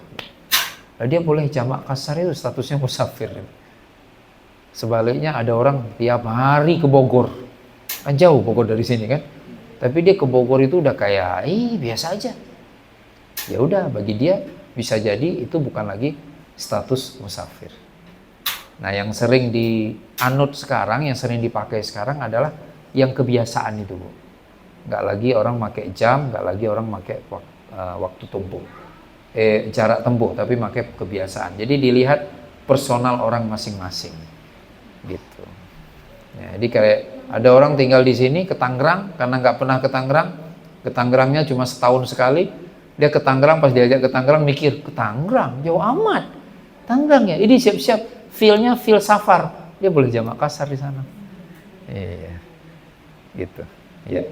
A: Nah, dia boleh jamak kasar itu statusnya musafir. Sebaliknya ada orang tiap hari ke Bogor. Kan jauh Bogor dari sini kan. Tapi dia ke Bogor itu udah kayak biasa aja. Ya udah, bagi dia bisa jadi itu bukan lagi status musafir. Nah, yang sering dianut sekarang, yang sering dipakai sekarang adalah yang kebiasaan itu, Bu. Nggak lagi orang pakai jam, nggak lagi orang pakai waktu tempuh. Jarak tempuh, tapi pakai kebiasaan. Jadi dilihat personal orang masing-masing. Gitu. Ya, jadi kayak ada orang tinggal di sini ke Tangerang karena nggak pernah ke Tangerangnya cuma setahun sekali. Dia ke Tangerang, pas diajak ke Tangerang mikir, ke Tangerang jauh amat. Tangerang ya, ini siap-siap feel-nya feel safar. Dia boleh jamak kasar di sana. Iya, gitu. Ya.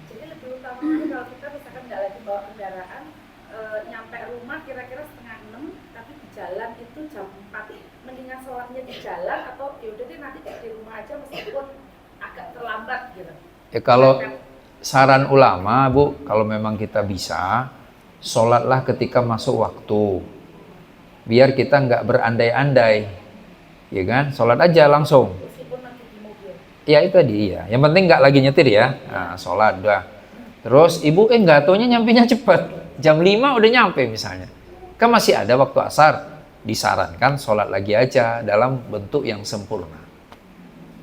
C: Jadi lebih utamanya kalau kita misalkan nggak lagi bawa kendaraan, nyampe rumah kira-kira 5:30, tapi di jalan itu jam 4. Mendingan sholatnya di jalan atau yaudah deh nanti di rumah aja meskipun agak terlambat gitu.
A: Ya kalau saran ulama, Bu, kalau memang kita bisa, sholatlah ketika masuk waktu. Biar kita nggak berandai-andai, ya kan? Sholat aja langsung.
C: Meskipun nanti di mobil.
A: Ya itu tadi ya. Yang penting nggak lagi nyetir ya. Nah, sholat udah. Terus ibu nggak taunya nyampenya cepet. Jam 5 udah nyampe misalnya. Kan masih ada waktu asar. Disarankan sholat lagi aja dalam bentuk yang sempurna.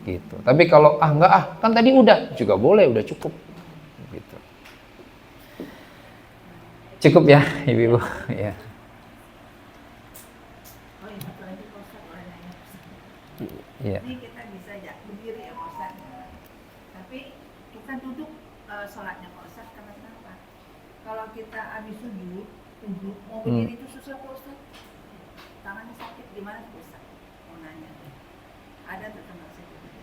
A: Gitu. Tapi kalau enggak kan tadi udah juga boleh, udah cukup. Cukup ya, Ibu-ibu. Ya.
D: Oh iya, satu lagi Pak Ustadz, boleh nanya.
A: Iya.
D: Ini kita bisa ya berdiri ya Pak Ustadz. Tapi kita duduk sholatnya Pak Ustadz, karena kenapa? Kalau kita habis sujud, mau berdiri itu susah Pak Ustadz. Tangannya sakit, gimana Pak Ustadz? Mau nanya. Ada tuh teman saya berdiri.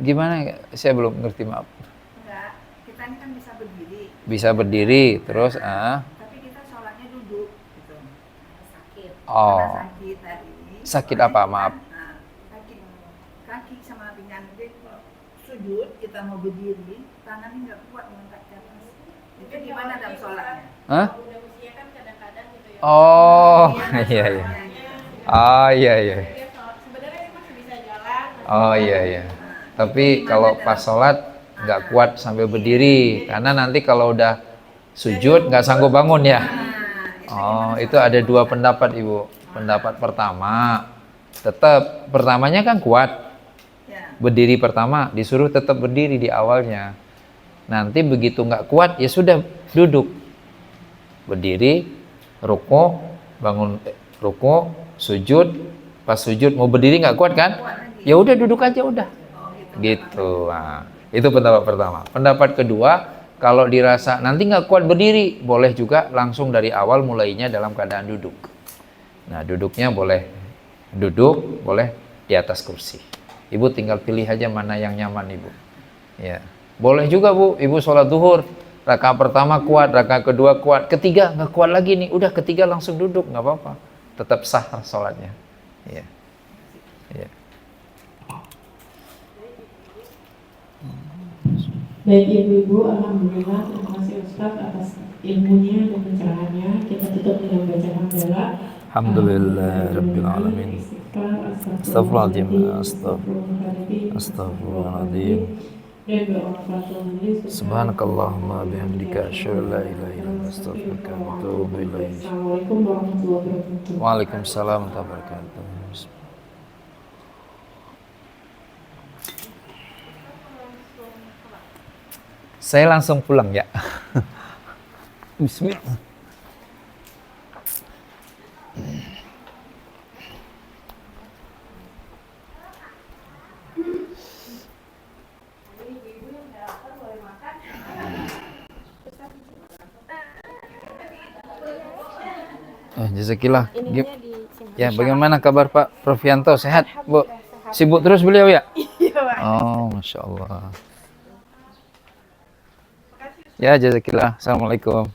A: Gimana? Saya belum ngerti, maaf.
D: Enggak, kita ini kan bisa berdiri.
A: Bisa berdiri, terus
D: Tapi kita sholatnya duduk gitu.
C: sakit.
A: oh,
D: Karena sakit tadi.
A: sakit
D: makanya
A: apa?
D: kita,
A: Maaf.
D: kaki, kaki sama pinggang. Jadi kalau sujud kita mau berdiri, tangannya nggak kuat mengangkat ke atas. Itu gimana dalam sholatnya?
A: Hah?
C: Kalau udah usia kan kadang-kadang gitu ya.
A: Oh, iya iya. Oh, iya iya.
C: Dia sebenarnya dia masih bisa jalan.
A: Oh, iya iya. Tapi kalau pas sholat nggak kuat sambil berdiri, karena nanti kalau udah sujud nggak sanggup bangun ya. Oh, itu ada dua pendapat, Ibu. Pendapat pertama, tetap pertamanya kan kuat.
D: Ya.
A: Berdiri pertama disuruh tetap berdiri di awalnya. Nanti begitu nggak kuat ya sudah duduk. Berdiri, ruko, bangun ruko, sujud. Pas sujud mau berdiri nggak kuat kan? Ya udah duduk aja udah. Gitu. Nah, itu pendapat pertama. Pendapat kedua, kalau dirasa nanti nggak kuat berdiri, boleh juga langsung dari awal mulainya dalam keadaan duduk. Nah, duduknya boleh duduk, boleh di atas kursi. Ibu tinggal pilih aja mana yang nyaman, Ibu. Ya. Boleh juga, Bu, Ibu sholat duhur, rakaat pertama kuat, rakaat kedua kuat, ketiga nggak kuat lagi nih, udah ketiga langsung duduk, nggak apa-apa. Tetap sah sholatnya. Ya. Ya.
B: Baik Ibu-ibu, Alhamdulillah, terima kasih Ustadz atas ilmunya dan pencerahannya. Kita tutup dengan baca hamdalah.
A: Alhamdulillah Rabbil Alamin. Astagfirullahaladzim.
B: Astagfirullahaladzim.
A: Astagfirullahaladzim.
B: Dan doa majelis.
A: Subhanakallahumma bihamdika asyhadu an la ilaha illa anta astaghfiruka wa atubu ilaik.
B: Assalamualaikum warahmatullahi wabarakatuh.
A: Waalaikumsalam warahmatullahi wabarakatuh. Saya langsung pulang ya. Bismillah. Jazakillah. Ya, bagaimana kabar Pak Profianto? Sehat, Bu? Sibuk terus beliau ya?
D: Iya, Pak.
A: Oh, Masya Allah. Ya, jazakillah. Assalamualaikum.